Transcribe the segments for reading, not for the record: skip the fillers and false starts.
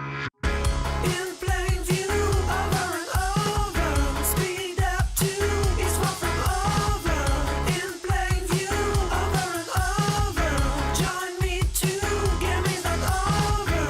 In plain view, over and over. Speed up to is far from over. In plain view, over and over. Join me to game is not over.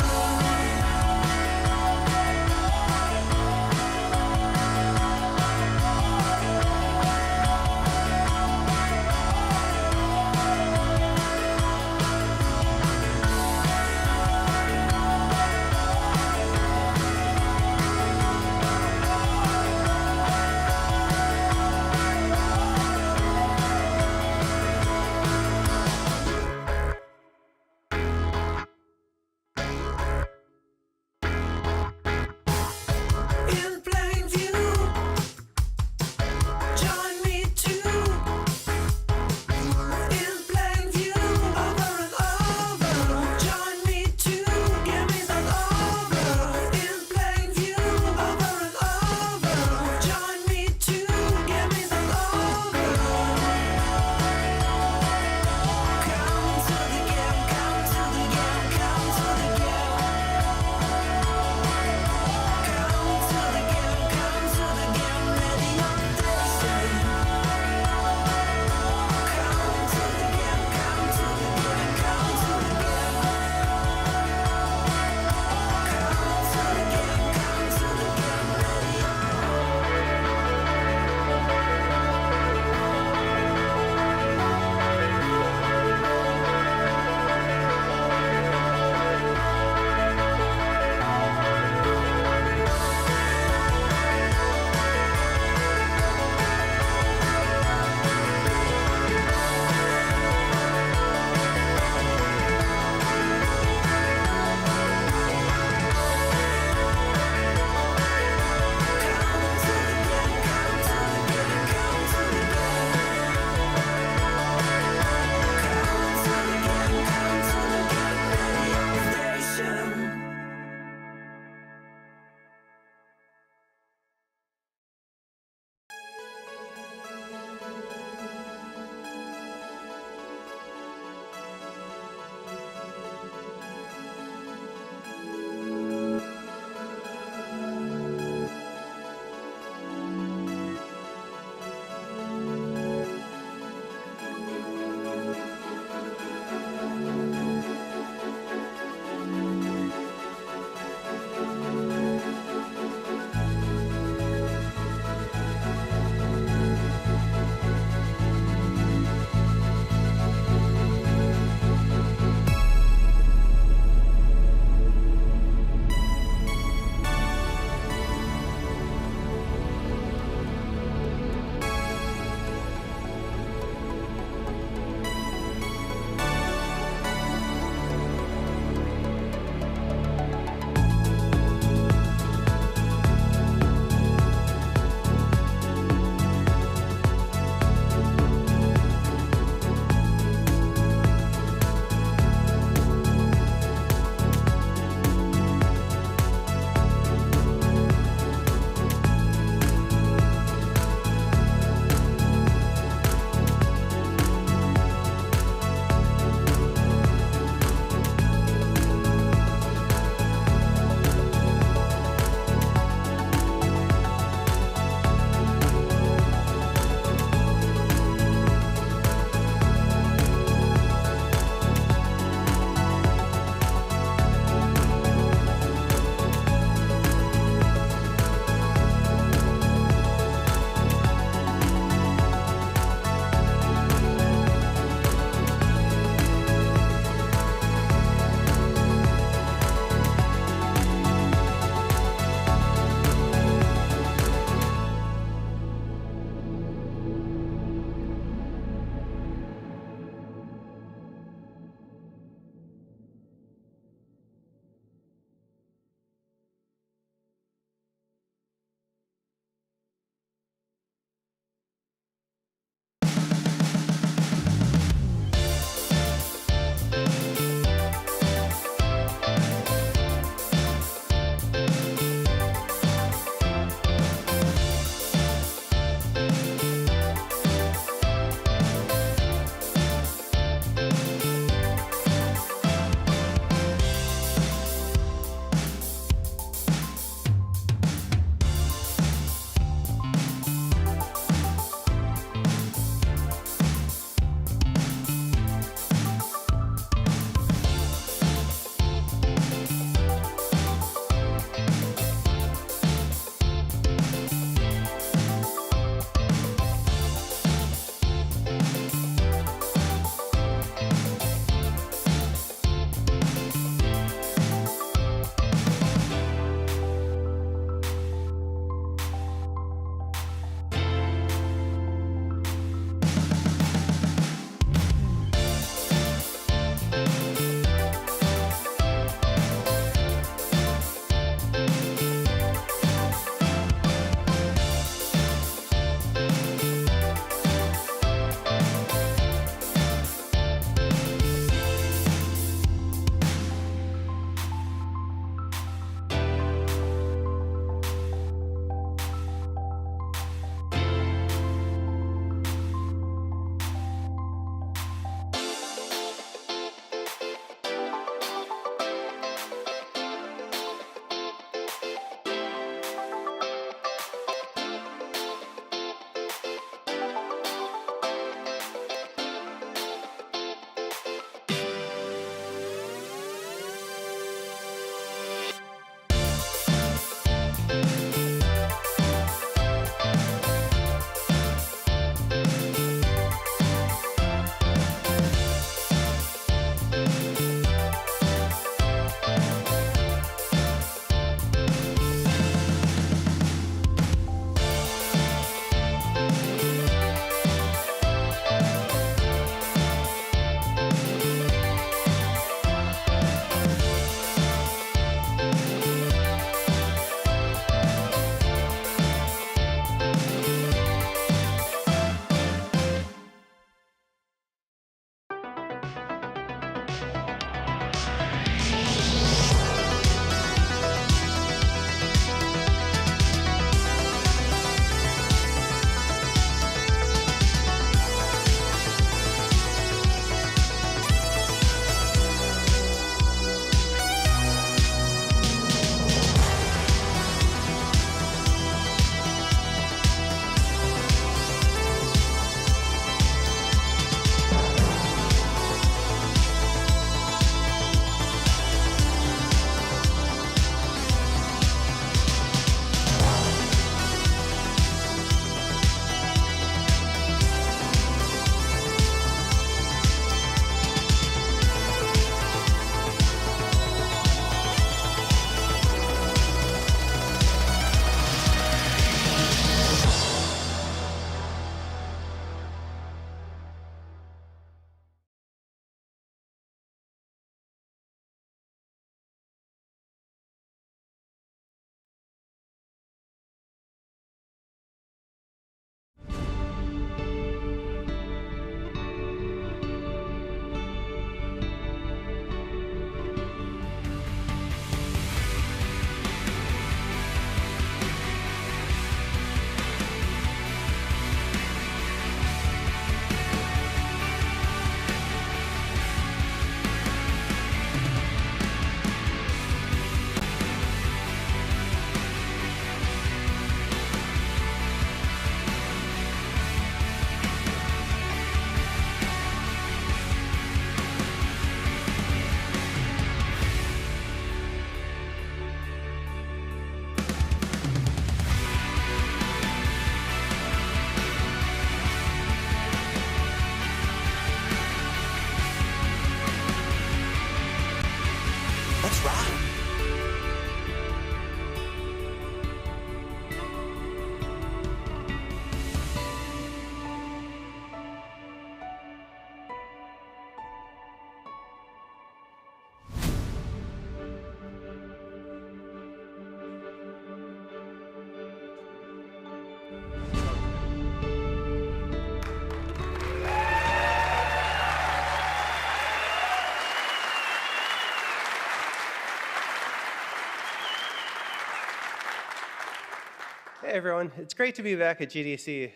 Hey everyone, it's great to be back at GDC.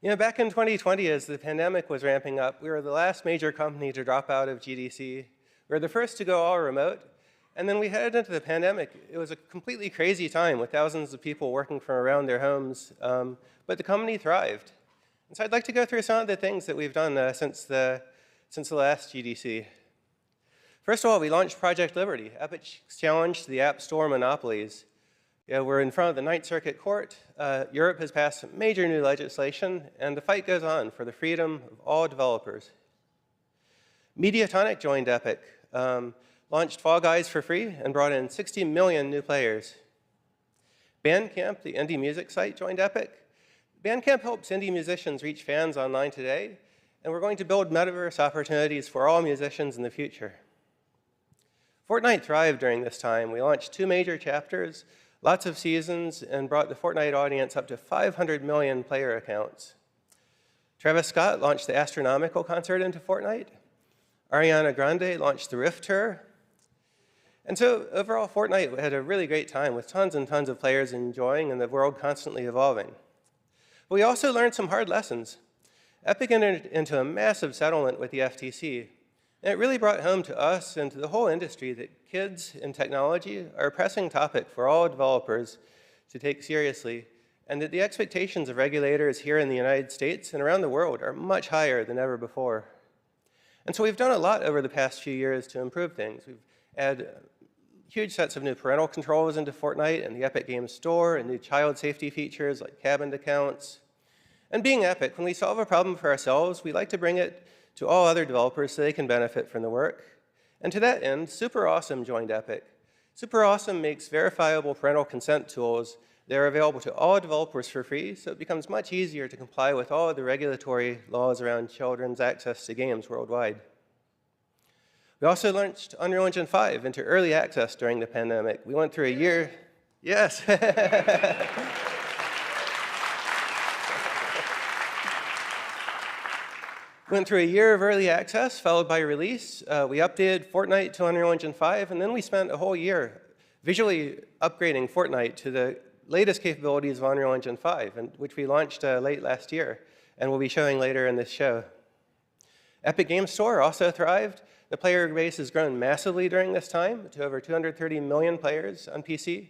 You know, back in 2020, as the pandemic was ramping up, we were the last major company to drop out of GDC. We were the first to go all remote, and then we headed into the pandemic. It was a completely crazy time with thousands of people working from around their homes, but the company thrived. And so I'd like to go through some of the things that we've done since the last GDC. First of all, we launched Project Liberty, Epic's challenge to the App Store monopolies. Yeah, we're in front of the Ninth Circuit Court. Europe has passed some major new legislation, and the fight goes on for the freedom of all developers. Mediatonic joined Epic, launched Fall Guys for free, and brought in 60 million new players. Bandcamp, the indie music site, joined Epic. Bandcamp helps indie musicians reach fans online today, and we're going to build metaverse opportunities for all musicians in the future. Fortnite thrived during this time. We launched 2 major chapters, lots of seasons, and brought the Fortnite audience up to 500 million player accounts. Travis Scott launched the Astronomical concert into Fortnite. Ariana Grande launched the Rift Tour. And so overall, Fortnite had a really great time with tons and tons of players enjoying and the world constantly evolving. But we also learned some hard lessons. Epic entered into a massive settlement with the FTC. And it really brought home to us and to the whole industry that kids in technology are a pressing topic for all developers to take seriously, and that the expectations of regulators here in the United States and around the world are much higher than ever before. And so we've done a lot over the past few years to improve things. We've added huge sets of new parental controls into Fortnite and the Epic Games Store, and new child safety features like cabined accounts. And being Epic, when we solve a problem for ourselves, we like to bring it to all other developers so they can benefit from the work. And to that end, Super Awesome joined Epic. Super Awesome makes verifiable parental consent tools that are available to all developers for free, so it becomes much easier to comply with all of the regulatory laws around children's access to games worldwide. We also launched Unreal Engine 5 into early access during the pandemic. We went through a year, yes. Went through a year of early access, followed by release. We updated Fortnite to Unreal Engine 5, and then we spent a whole year visually upgrading Fortnite to the latest capabilities of Unreal Engine 5, which we launched late last year, and we'll be showing later in this show. Epic Games Store also thrived. The player base has grown massively during this time to over 230 million players on PC.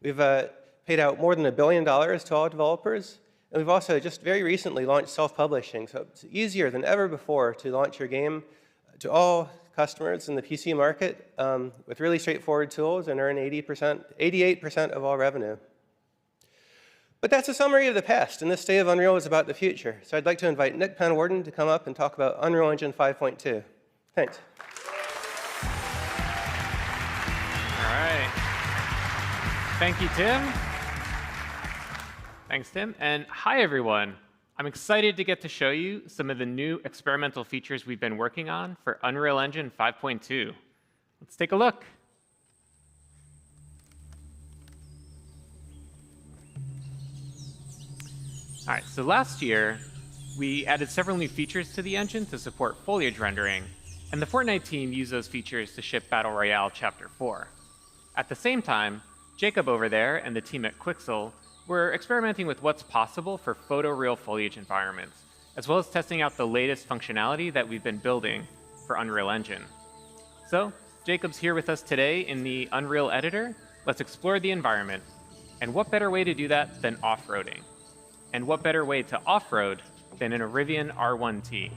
We've paid out more than $1 billion to all developers. And we've also just very recently launched self-publishing, so it's easier than ever before to launch your game to all customers in the PC market with really straightforward tools and earn 88% of all revenue. But that's a summary of the past, and this State of Unreal is about the future. So I'd like to invite Nick Penwarden to come up and talk about Unreal Engine 5.2. Thanks. All right. Thank you, Tim. Thanks, Tim. And hi, everyone. I'm excited to get to show you some of the new experimental features we've been working on for Unreal Engine 5.2. Let's take a look. All right, so last year, we added several new features to the engine to support foliage rendering, and the Fortnite team used those features to ship Battle Royale Chapter 4. At the same time, Jacob over there and the team at Quixel were experimenting with what's possible for photoreal foliage environments, as well as testing out the latest functionality that we've been building for Unreal Engine. So, Jacob's here with us today in the Unreal Editor. Let's explore the environment. And what better way to do that than off-roading? And what better way to off-road than in a Rivian R1T?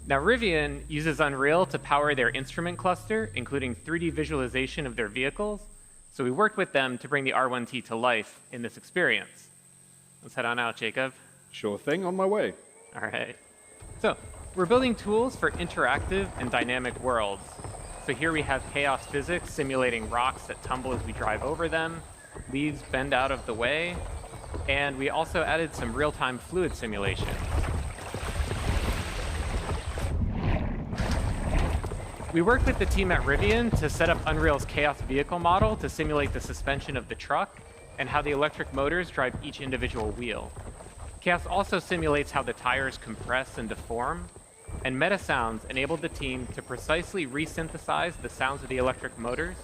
Now, Rivian uses Unreal to power their instrument cluster, including 3D visualization of their vehicles. So we worked with them to bring the R1T to life in this experience. Let's head on out, Jacob. Sure thing, on my way. All right. So we're building tools for interactive and dynamic worlds. So here we have chaos physics simulating rocks that tumble as we drive over them, leaves bend out of the way, and we also added some real-time fluid simulation. We worked with the team at Rivian to set up Unreal's Chaos vehicle model to simulate the suspension of the truck and how the electric motors drive each individual wheel. Chaos also simulates how the tires compress and deform, and Meta Sounds enabled the team to precisely resynthesize the sounds of the electric motors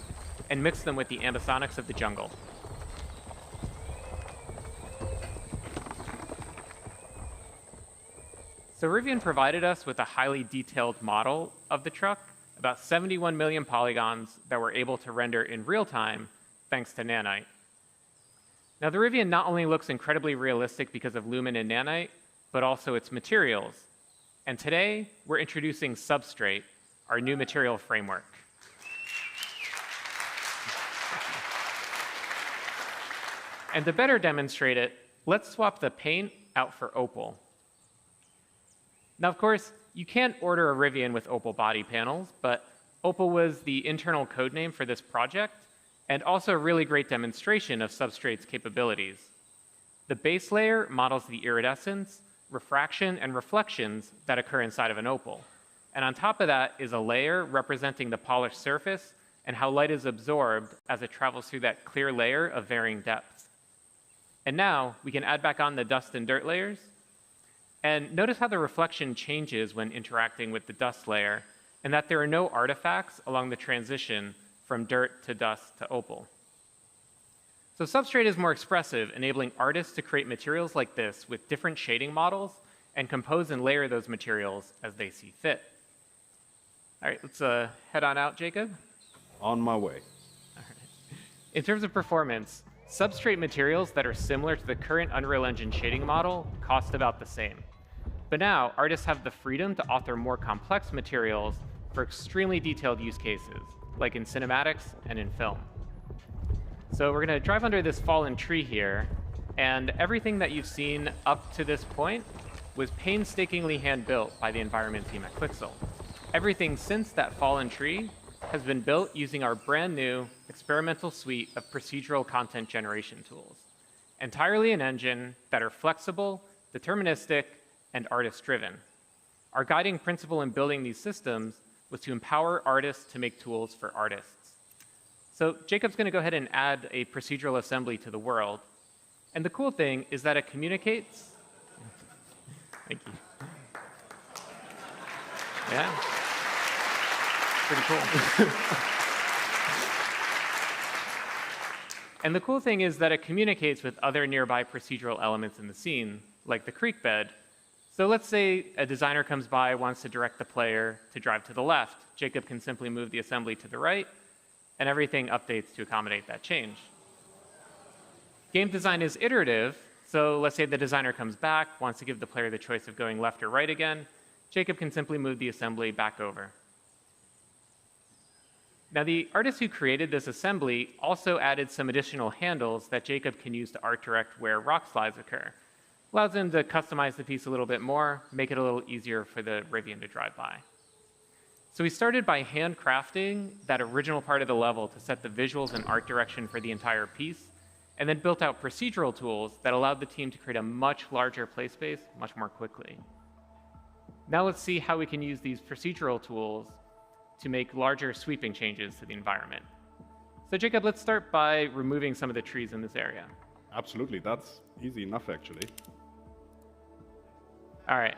and mix them with the ambisonics of the jungle. So Rivian provided us with a highly detailed model of the truck, about 71 million polygons that we're able to render in real time thanks to Nanite. Now, the Rivian not only looks incredibly realistic because of Lumen and Nanite, but also its materials. And today, we're introducing Substrate, our new material framework. And to better demonstrate it, let's swap the paint out for Opal. Now, of course, you can't order a Rivian with Opal body panels, but Opal was the internal code name for this project, and also a really great demonstration of Substrate's capabilities. The base layer models the iridescence, refraction, and reflections that occur inside of an Opal. And on top of that is a layer representing the polished surface and how light is absorbed as it travels through that clear layer of varying depths. And now we can add back on the dust and dirt layers. And notice how the reflection changes when interacting with the dust layer, and that there are no artifacts along the transition from dirt to dust to opal. So Substrate is more expressive, enabling artists to create materials like this with different shading models and compose and layer those materials as they see fit. All right, let's head on out, Jacob. On my way. All right. In terms of performance, Substrate materials that are similar to the current Unreal Engine shading model cost about the same. But now, artists have the freedom to author more complex materials for extremely detailed use cases, like in cinematics and in film. So we're going to drive under this fallen tree here, and everything that you've seen up to this point was painstakingly hand-built by the environment team at Quixel. Everything since that fallen tree has been built using our brand new experimental suite of procedural content generation tools, entirely in engine that are flexible, deterministic, and artist-driven. Our guiding principle in building these systems was to empower artists to make tools for artists. So Jacob's going to go ahead and add a procedural assembly to the world. And the cool thing is that it communicates. Thank you. Yeah. Pretty cool. And the cool thing is that it communicates with other nearby procedural elements in the scene, like the creek bed. So let's say a designer comes by, wants to direct the player to drive to the left. Jacob can simply move the assembly to the right, and everything updates to accommodate that change. Game design is iterative, so let's say the designer comes back, wants to give the player the choice of going left or right again. Jacob can simply move the assembly back over. Now, the artist who created this assembly also added some additional handles that Jacob can use to art direct where rock slides occur. Allows him to customize the piece a little bit more, make it a little easier for the Rivian to drive by. So we started by handcrafting that original part of the level to set the visuals and art direction for the entire piece, and then built out procedural tools that allowed the team to create a much larger play space much more quickly. Now let's see how we can use these procedural tools to make larger sweeping changes to the environment. So Jacob, let's start by removing some of the trees in this area. Absolutely, that's easy enough actually. All right,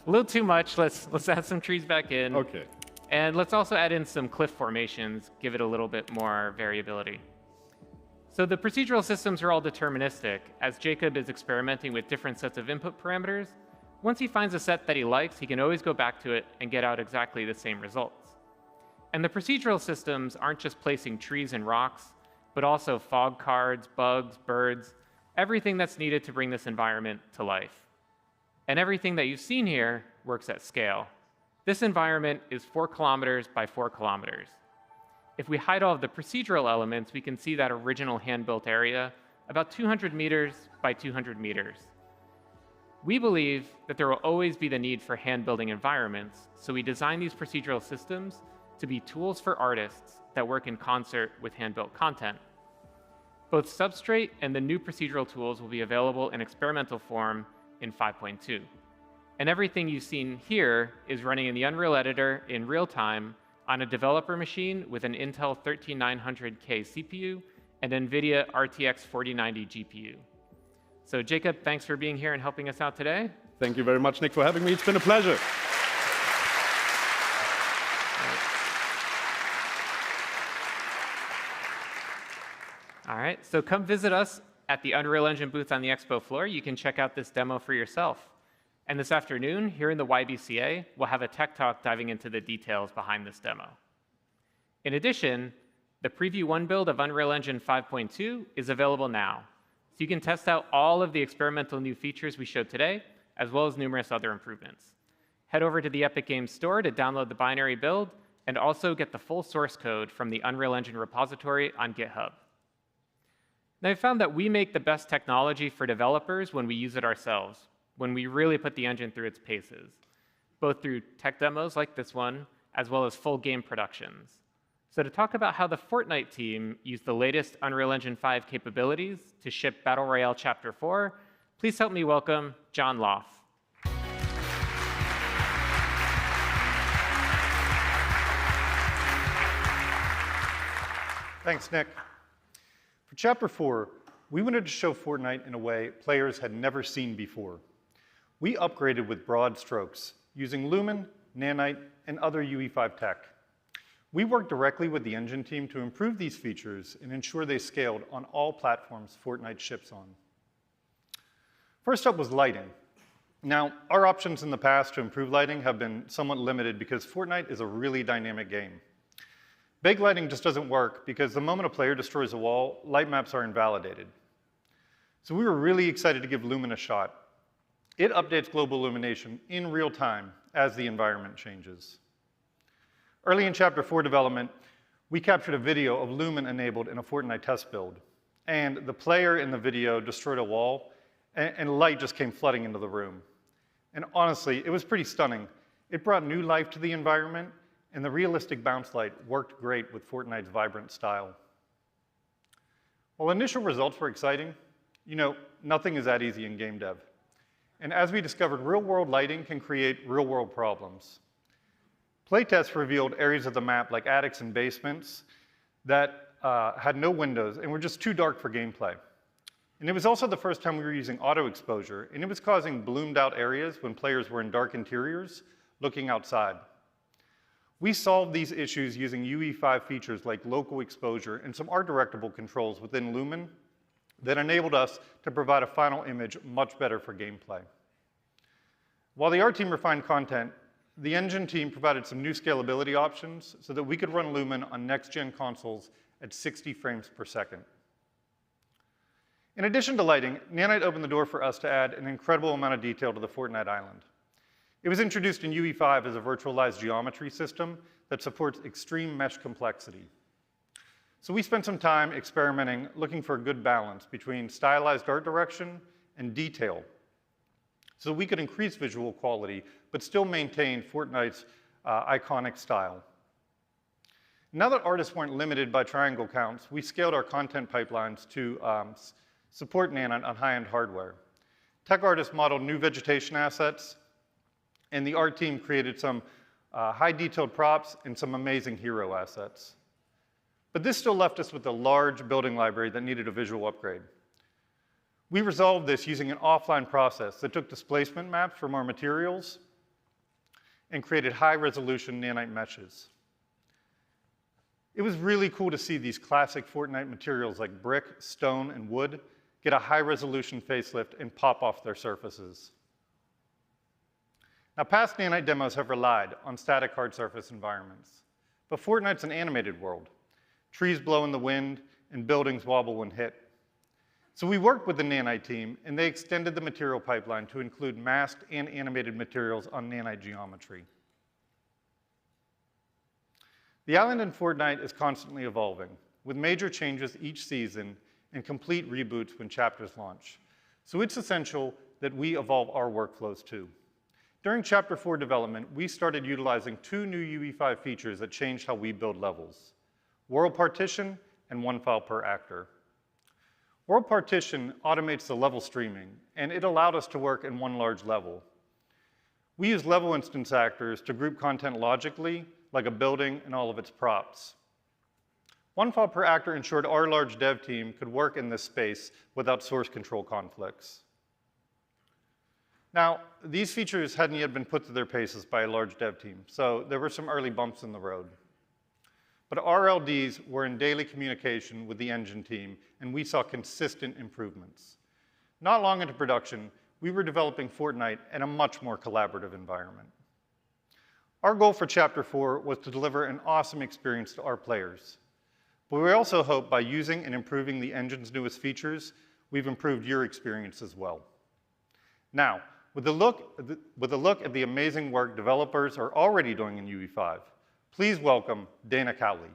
a little too much. Let's add some trees back in. Okay. And let's also add in some cliff formations, give it a little bit more variability. So the procedural systems are all deterministic. As Jacob is experimenting with different sets of input parameters, once he finds a set that he likes, he can always go back to it and get out exactly the same results. And the procedural systems aren't just placing trees and rocks, but also fog cards, bugs, birds, everything that's needed to bring this environment to life. And everything that you've seen here works at scale. This environment is 4 kilometers by 4 kilometers. If we hide all of the procedural elements, we can see that original hand-built area about 200 meters by 200 meters. We believe that there will always be the need for hand-building environments, so we designed these procedural systems to be tools for artists that work in concert with hand-built content. Both Substrate and the new procedural tools will be available in experimental form in 5.2. And everything you've seen here is running in the Unreal Editor in real time on a developer machine with an Intel 13900K CPU and NVIDIA RTX 4090 GPU. So Jacob, thanks for being here and helping us out today. Thank you very much, Nick, for having me. It's been a pleasure. All right, so come visit us at the Unreal Engine booth on the expo floor. You can check out this demo for yourself. And this afternoon, here in the YBCA, we'll have a tech talk diving into the details behind this demo. In addition, the Preview 1 build of Unreal Engine 5.2 is available now. So you can test out all of the experimental new features we showed today, as well as numerous other improvements. Head over to the Epic Games Store to download the binary build and also get the full source code from the Unreal Engine repository on GitHub. Now, I found that we make the best technology for developers when we use it ourselves, when we really put the engine through its paces, both through tech demos like this one, as well as full game productions. So to talk about how the Fortnite team used the latest Unreal Engine 5 capabilities to ship Battle Royale Chapter 4, please help me welcome John Loff. Thanks, Nick. For Chapter 4, we wanted to show Fortnite in a way players had never seen before. We upgraded with broad strokes, using Lumen, Nanite, and other UE5 tech. We worked directly with the engine team to improve these features and ensure they scaled on all platforms Fortnite ships on. First up was lighting. Now, our options in the past to improve lighting have been somewhat limited because Fortnite is a really dynamic game. Big lighting just doesn't work because the moment a player destroys a wall, light maps are invalidated. So we were really excited to give Lumen a shot. It updates global illumination in real time as the environment changes. Early in Chapter 4 development, we captured a video of Lumen enabled in a Fortnite test build. And the player in the video destroyed a wall, and light just came flooding into the room. And honestly, it was pretty stunning. It brought new life to the environment, and the realistic bounce light worked great with Fortnite's vibrant style. While initial results were exciting, nothing is that easy in game dev. And as we discovered, real-world lighting can create real-world problems. Playtests revealed areas of the map, like attics and basements, that had no windows and were just too dark for gameplay. And it was also the first time we were using auto exposure, and it was causing bloomed-out areas when players were in dark interiors looking outside. We solved these issues using UE5 features like local exposure and some art-directable controls within Lumen that enabled us to provide a final image much better for gameplay. While the art team refined content, the engine team provided some new scalability options so that we could run Lumen on next-gen consoles at 60 frames per second. In addition to lighting, Nanite opened the door for us to add an incredible amount of detail to the Fortnite island. It was introduced in UE5 as a virtualized geometry system that supports extreme mesh complexity. So we spent some time experimenting, looking for a good balance between stylized art direction and detail, so we could increase visual quality, but still maintain Fortnite's iconic style. Now that artists weren't limited by triangle counts, we scaled our content pipelines to support Nanite on high-end hardware. Tech artists modeled new vegetation assets, and the art team created some high-detailed props and some amazing hero assets. But this still left us with a large building library that needed a visual upgrade. We resolved this using an offline process that took displacement maps from our materials and created high-resolution nanite meshes. It was really cool to see these classic Fortnite materials like brick, stone, and wood get a high-resolution facelift and pop off their surfaces. Now, past Nanite demos have relied on static hard surface environments, but Fortnite's an animated world. Trees blow in the wind, and buildings wobble when hit. So we worked with the Nanite team, and they extended the material pipeline to include masked and animated materials on Nanite geometry. The island in Fortnite is constantly evolving, with major changes each season and complete reboots when chapters launch. So it's essential that we evolve our workflows too. During Chapter 4 development, we started utilizing 2 new UE5 features that changed how we build levels: World Partition and One File Per Actor. World Partition automates the level streaming, and it allowed us to work in one large level. We use level instance actors to group content logically, like a building and all of its props. One File Per Actor ensured our large dev team could work in this space without source control conflicts. Now, these features hadn't yet been put to their paces by a large dev team, so there were some early bumps in the road. But our LDs were in daily communication with the engine team, and we saw consistent improvements. Not long into production, we were developing Fortnite in a much more collaborative environment. Our goal for Chapter 4 was to deliver an awesome experience to our players. But we also hope by using and improving the engine's newest features, we've improved your experience as well. Now, with a look at the amazing work developers are already doing in UE5, please welcome Dana Cowley.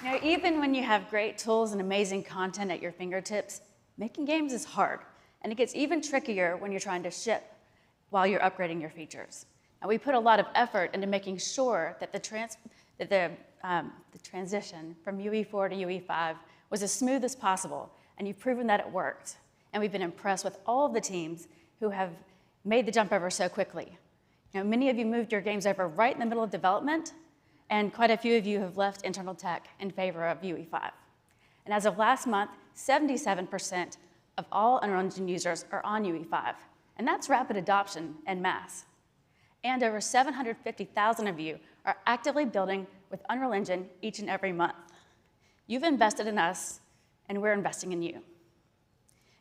Now, even when you have great tools and amazing content at your fingertips, making games is hard, and it gets even trickier when you're trying to ship while you're upgrading your features. Now, we put a lot of effort into making sure that the transition from UE4 to UE5 was as smooth as possible, and you've proven that it worked. And we've been impressed with all of the teams who have made the jump over so quickly. You know, many of you moved your games over right in the middle of development, and quite a few of you have left internal tech in favor of UE5. And as of last month, 77% of all Unreal Engine users are on UE5, and that's rapid adoption en masse. And over 750,000 of you are actively building with Unreal Engine each and every month. You've invested in us, and we're investing in you.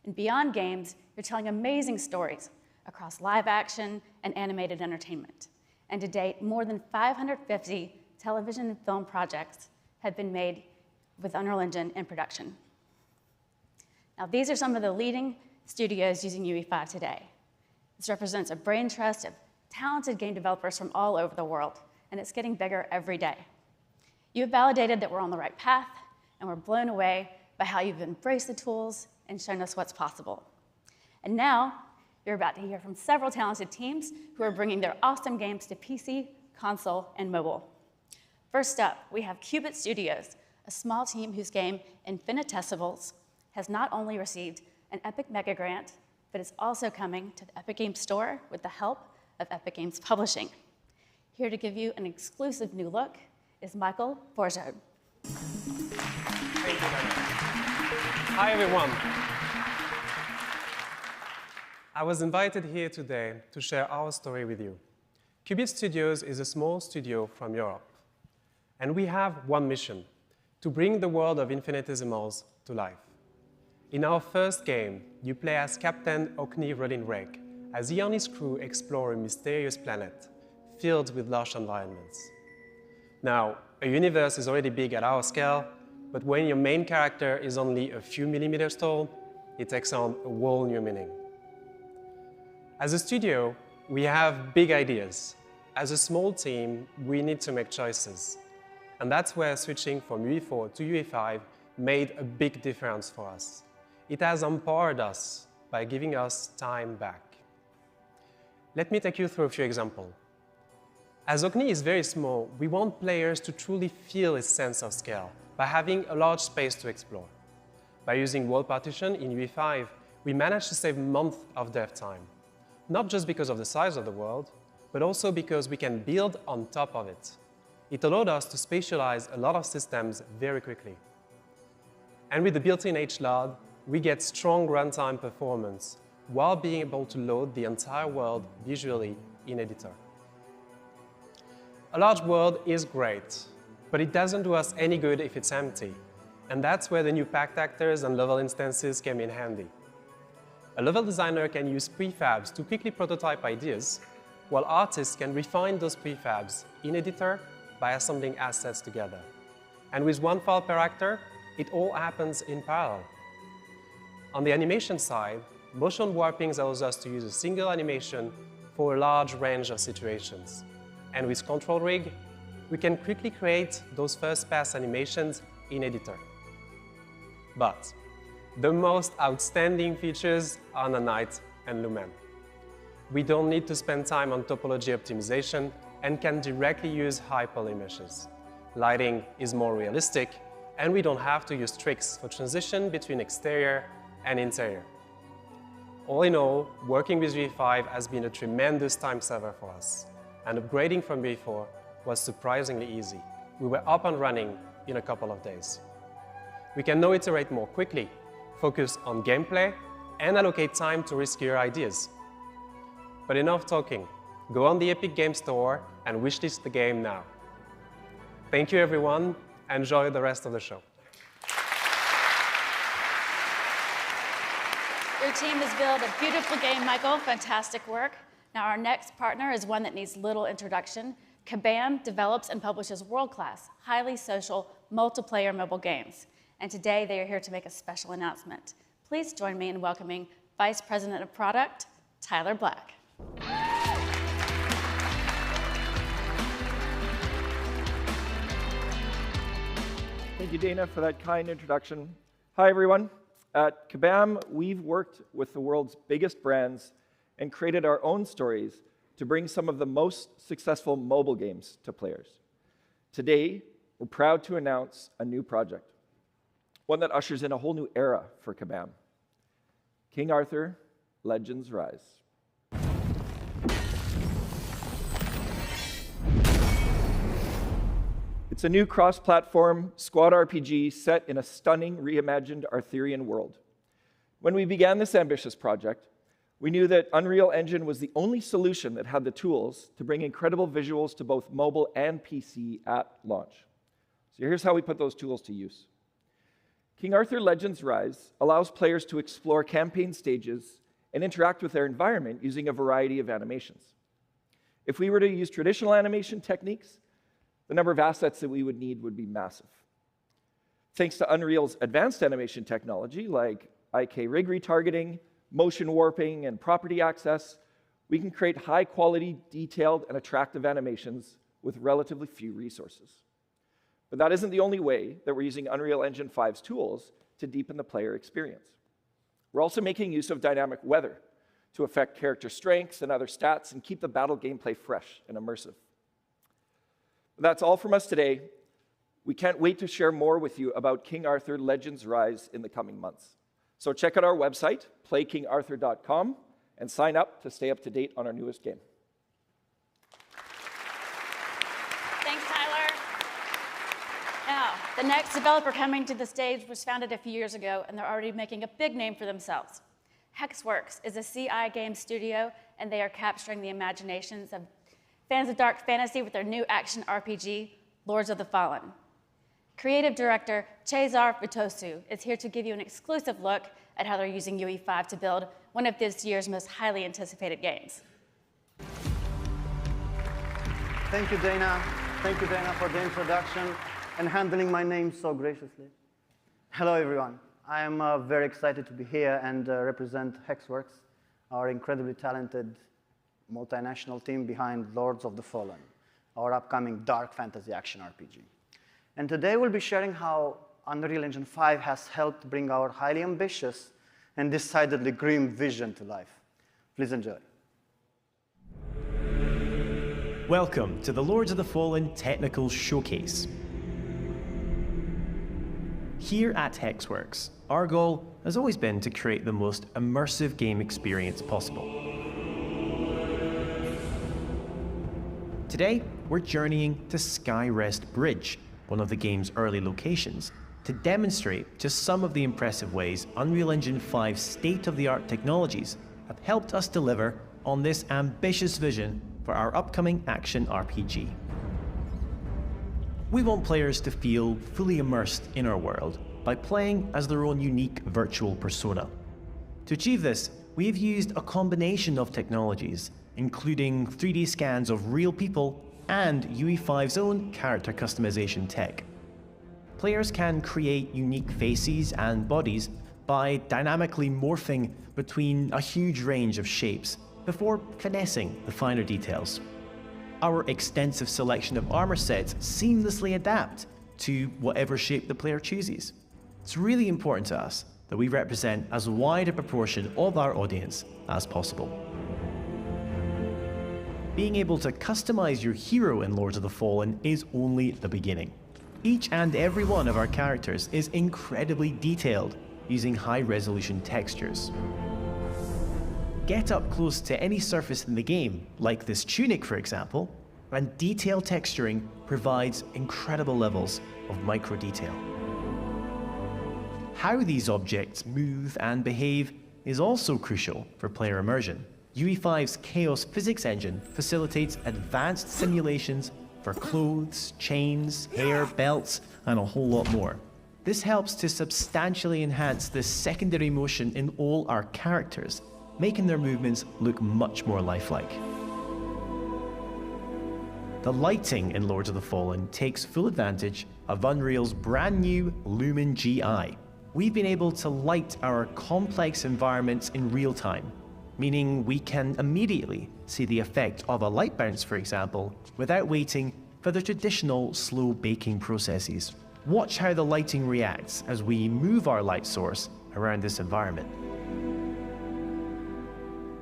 And beyond games, you're telling amazing stories across live action and animated entertainment. And to date, more than 550 television and film projects have been made with Unreal Engine in production. Now, these are some of the leading studios using UE5 today. This represents a brain trust of talented game developers from all over the world, and it's getting bigger every day. You have validated that we're on the right path, and we're blown away by how you've embraced the tools and shown us what's possible. And now, you're about to hear from several talented teams who are bringing their awesome games to PC, console, and mobile. First up, we have Qubit Studios, a small team whose game Infinitesimals has not only received an Epic Mega Grant, but it's also coming to the Epic Games Store with the help of Epic Games Publishing. Here to give you an exclusive new look is Michael Forjard. Thank you, Dana. Hi, everyone. I was invited here today to share our story with you. Qubit Studios is a small studio from Europe, and we have one mission: to bring the world of Infinitesimals to life. In our first game, you play as Captain Okni Rodin-Rake, as he and his crew explore a mysterious planet filled with lush environments. Now, a universe is already big at our scale, but when your main character is only a few millimeters tall, it takes on a whole new meaning. As a studio, we have big ideas. As a small team, we need to make choices. And that's where switching from UE4 to UE5 made a big difference for us. It has empowered us by giving us time back. Let me take you through a few examples. As Okni is very small, we want players to truly feel his sense of scale by having a large space to explore. By using world partition in UE5, we managed to save months of dev time. Not just because of the size of the world, but also because we can build on top of it. It allowed us to spatialize a lot of systems very quickly. And with the built-in HLOD, we get strong runtime performance while being able to load the entire world visually in editor. A large world is great, but it doesn't do us any good if it's empty. And that's where the new packed actors and level instances came in handy. A level designer can use prefabs to quickly prototype ideas, while artists can refine those prefabs in editor by assembling assets together. And with one file per actor, it all happens in parallel. On the animation side, motion warping allows us to use a single animation for a large range of situations. And with Control Rig, we can quickly create those first-pass animations in editor. But the most outstanding features are Nanite and Lumen. We don't need to spend time on topology optimization and can directly use high poly meshes. Lighting is more realistic, and we don't have to use tricks for transition between exterior and interior. All in all, working with UE5 has been a tremendous time saver for us, and upgrading from UE4 was surprisingly easy. We were up and running in a couple of days. We can now iterate more quickly, focus on gameplay, and allocate time to riskier ideas. But enough talking. Go on the Epic Games Store and wishlist the game now. Thank you, everyone. Enjoy the rest of the show. Your team has built a beautiful game, Michael. Fantastic work. Now, our next partner is one that needs little introduction. Kabam develops and publishes world-class, highly social, multiplayer mobile games. And today, they are here to make a special announcement. Please join me in welcoming Vice President of Product, Tyler Black. Thank you, Dana, for that kind introduction. Hi, everyone. At Kabam, we've worked with the world's biggest brands and created our own stories to bring some of the most successful mobile games to players. Today, we're proud to announce a new project, one that ushers in a whole new era for Kabam. King Arthur: Legends Rise. It's a new cross-platform squad RPG set in a stunning reimagined Arthurian world. When we began this ambitious project, we knew that Unreal Engine was the only solution that had the tools to bring incredible visuals to both mobile and PC at launch. So here's how we put those tools to use. King Arthur: Legends Rise allows players to explore campaign stages and interact with their environment using a variety of animations. If we were to use traditional animation techniques, the number of assets that we would need would be massive. Thanks to Unreal's advanced animation technology like IK rig retargeting, motion warping, and property access, we can create high-quality, detailed, and attractive animations with relatively few resources. But that isn't the only way that we're using Unreal Engine 5's tools to deepen the player experience. We're also making use of dynamic weather to affect character strengths and other stats and keep the battle gameplay fresh and immersive. That's all from us today. We can't wait to share more with you about King Arthur: Legends Rise in the coming months. So check out our website, playkingarthur.com, and sign up to stay up to date on our newest game. Thanks, Tyler. Now, the next developer coming to the stage was founded a few years ago, and they're already making a big name for themselves. Hexworks is a CI game studio, and they are capturing the imaginations of fans of dark fantasy with their new action RPG, Lords of the Fallen. Creative director Cesar Vitosu is here to give you an exclusive look at how they're using UE5 to build one of this year's most highly anticipated games. Thank you, Dana. Thank you, Dana, for the introduction and handling my name so graciously. Hello, everyone. I am very excited to be here and represent Hexworks, our incredibly talented multinational team behind Lords of the Fallen, our upcoming dark fantasy action RPG. And today we'll be sharing how Unreal Engine 5 has helped bring our highly ambitious and decidedly grim vision to life. Please enjoy. Welcome to the Lords of the Fallen Technical Showcase. Here at Hexworks, our goal has always been to create the most immersive game experience possible. Today, we're journeying to Skyrest Bridge, one of the game's early locations, to demonstrate just some of the impressive ways Unreal Engine 5's state-of-the-art technologies have helped us deliver on this ambitious vision for our upcoming action RPG. We want players to feel fully immersed in our world by playing as their own unique virtual persona. To achieve this, we have used a combination of technologies, including 3D scans of real people and UE5's own character customization tech. Players can create unique faces and bodies by dynamically morphing between a huge range of shapes before finessing the finer details. Our extensive selection of armor sets seamlessly adapt to whatever shape the player chooses. It's really important to us that we represent as wide a proportion of our audience as possible. Being able to customize your hero in Lords of the Fallen is only the beginning. Each and every one of our characters is incredibly detailed, using high-resolution textures. Get up close to any surface in the game, like this tunic for example, and detailed texturing provides incredible levels of micro-detail. How these objects move and behave is also crucial for player immersion. UE5's Chaos Physics engine facilitates advanced simulations for clothes, chains, hair, belts, and a whole lot more. This helps to substantially enhance the secondary motion in all our characters, making their movements look much more lifelike. The lighting in Lords of the Fallen takes full advantage of Unreal's brand new Lumen GI. We've been able to light our complex environments in real time, meaning we can immediately see the effect of a light bounce, for example, without waiting for the traditional slow baking processes. Watch how the lighting reacts as we move our light source around this environment.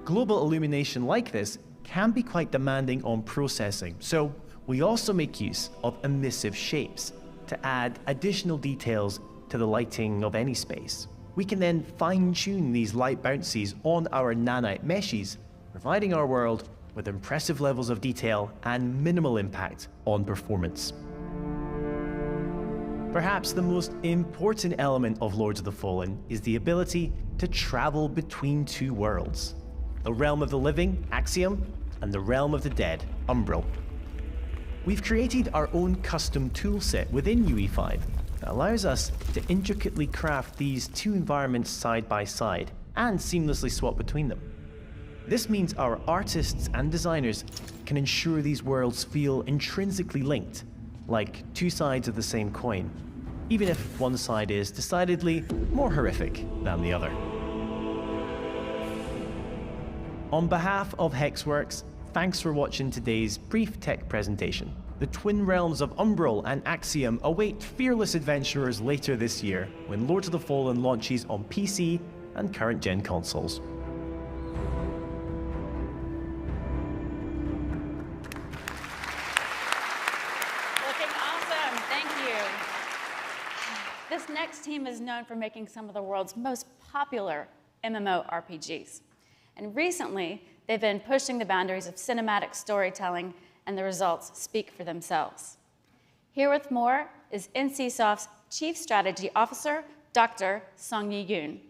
Global illumination like this can be quite demanding on processing, so we also make use of emissive shapes to add additional details to the lighting of any space. We can then fine-tune these light bounces on our nanite meshes, providing our world with impressive levels of detail and minimal impact on performance. Perhaps the most important element of Lords of the Fallen is the ability to travel between two worlds: the realm of the living, Axiom, and the realm of the dead, Umbral. We've created our own custom toolset within UE5 that allows us to intricately craft these two environments side by side and seamlessly swap between them. This means our artists and designers can ensure these worlds feel intrinsically linked, like two sides of the same coin, even if one side is decidedly more horrific than the other. On behalf of Hexworks, thanks for watching today's brief tech presentation. The twin realms of Umbral and Axiom await fearless adventurers later this year when Lords of the Fallen launches on PC and current-gen consoles. Looking awesome, thank you. This next team is known for making some of the world's most popular MMORPGs. And recently, they've been pushing the boundaries of cinematic storytelling, and the results speak for themselves. Here with more is NCSoft's Chief Strategy Officer, Dr. Song-Yi Yoon.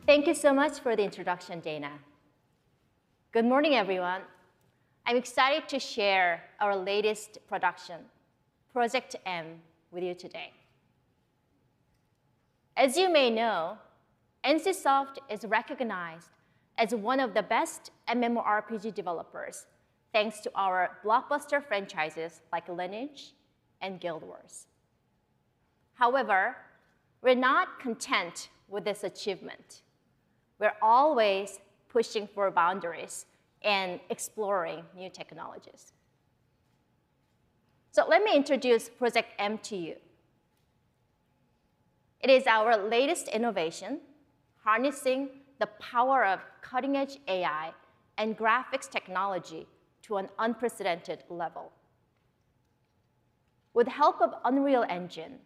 Thank you so much for the introduction, Dana. Good morning, everyone. I'm excited to share our latest production, Project M, with you today. As you may know, NCSoft is recognized as one of the best MMORPG developers thanks to our blockbuster franchises like Lineage and Guild Wars. However, we're not content with this achievement. We're always pushing for boundaries and exploring new technologies. So let me introduce Project M to you. It is our latest innovation, harnessing the power of cutting-edge AI and graphics technology to an unprecedented level. With the help of Unreal Engine,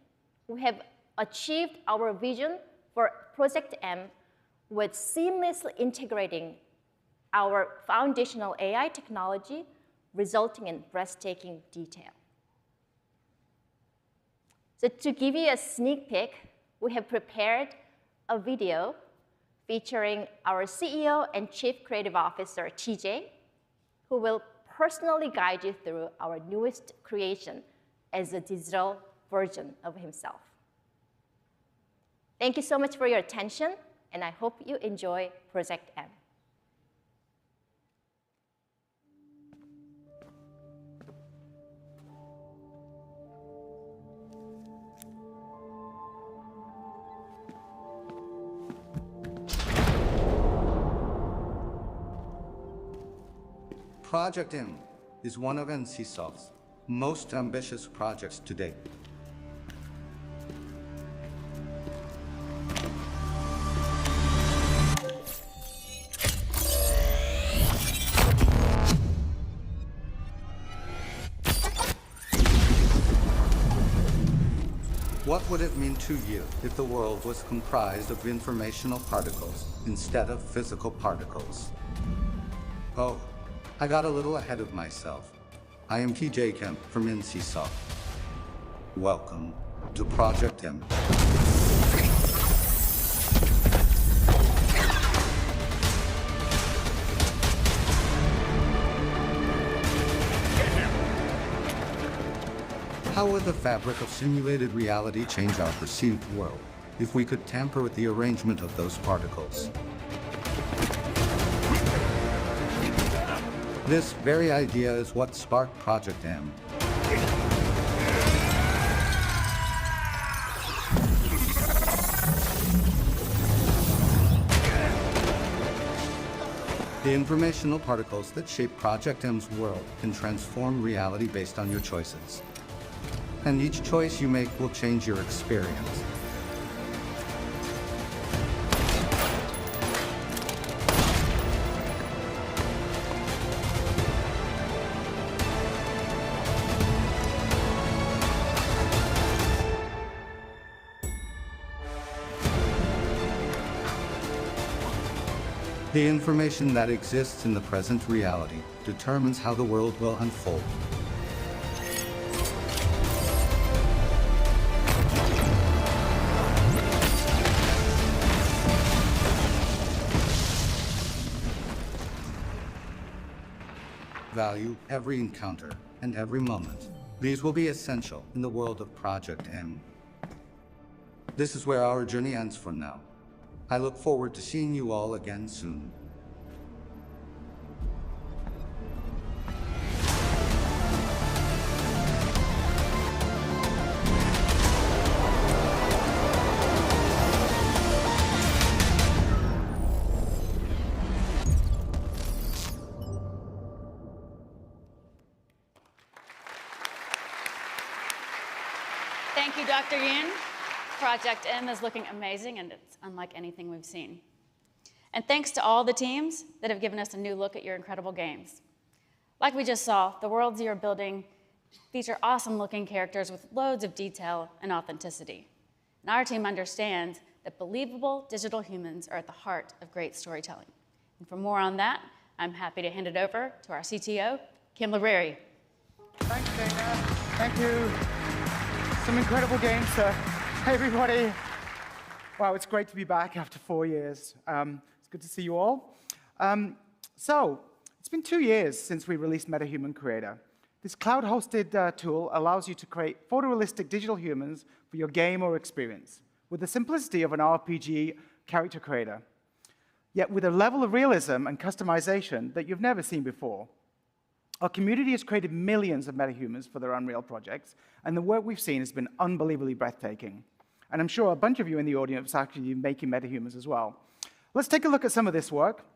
we have achieved our vision for Project M with seamlessly integrating our foundational AI technology, resulting in breathtaking detail. So to give you a sneak peek, we have prepared a video featuring our CEO and Chief Creative Officer, TJ, who will personally guide you through our newest creation as a digital version of himself. Thank you so much for your attention, and I hope you enjoy Project M. Project M is one of NCSoft's most ambitious projects to date. What would it mean to you if the world was comprised of informational particles instead of physical particles? Oh, I got a little ahead of myself. I am TJ Kemp from NCSoft. Welcome to Project M. How would the fabric of simulated reality change our perceived world if we could tamper with the arrangement of those particles? This very idea is what sparked Project M. The informational particles that shape Project M's world can transform reality based on your choices. And each choice you make will change your experience. The information that exists in the present reality determines how the world will unfold. Value every encounter and every moment. These will be essential in the world of Project M. This is where our journey ends for now. I look forward to seeing you all again soon. Thank you, Dr. Yin. Project M is looking amazing, and it's unlike anything we've seen. And thanks to all the teams that have given us a new look at your incredible games. Like we just saw, the worlds you're building feature awesome-looking characters with loads of detail and authenticity. And our team understands that believable digital humans are at the heart of great storytelling. And for more on that, I'm happy to hand it over to our CTO, Kim Libreri. Thanks, Dana. Thank you. Some incredible games, sir. Hey, everybody. Wow, it's great to be back after 4 years. It's good to see you all. So, it's been 2 years since we released Metahuman Creator. This cloud-hosted tool allows you to create photorealistic digital humans for your game or experience with the simplicity of an RPG character creator, yet with a level of realism and customization that you've never seen before. Our community has created millions of metahumans for their Unreal projects, and the work we've seen has been unbelievably breathtaking. And I'm sure a bunch of you in the audience are actually making metahumans as well. Let's take a look at some of this work.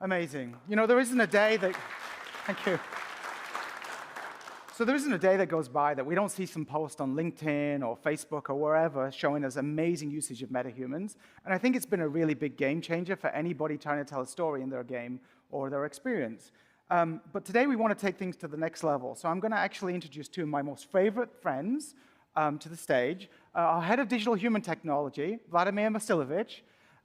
Amazing. You know, there isn't a day that, thank you. So there isn't a day that goes by that we don't see some post on LinkedIn or Facebook or wherever showing us amazing usage of metahumans. And I think it's been a really big game changer for anybody trying to tell a story in their game or their experience. But today we want to take things to the next level. So I'm going to actually introduce two of my most favorite friends to the stage. Our head of digital human technology, Vladimir Masilovich,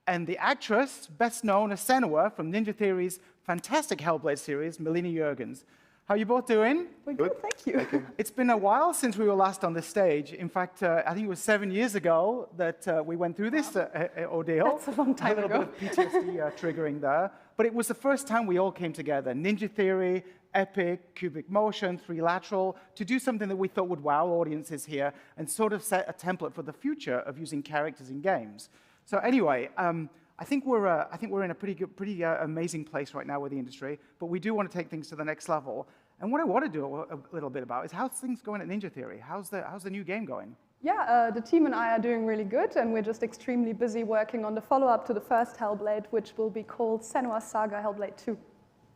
and the actress best known as Senua from Ninja Theory's fantastic Hellblade series, Melina Jurgens. How are you both doing? We're good, thank you. It's been a while since we were last on this stage. In fact, I think it was 7 years ago that we went through this ordeal. That's a long time ago. A little bit of PTSD triggering there. But it was the first time we all came together, Ninja Theory, Epic, Cubic Motion, 3Lateral, to do something that we thought would wow audiences here and sort of set a template for the future of using characters in games. So anyway, I think we're in a pretty amazing place right now with the industry, but we do want to take things to the next level. And what I want to do a little bit about is how's things going at Ninja Theory? How's the new game going? Yeah, the team and I are doing really good, and we're just extremely busy working on the follow-up to the first Hellblade, which will be called Senua's Saga Hellblade 2.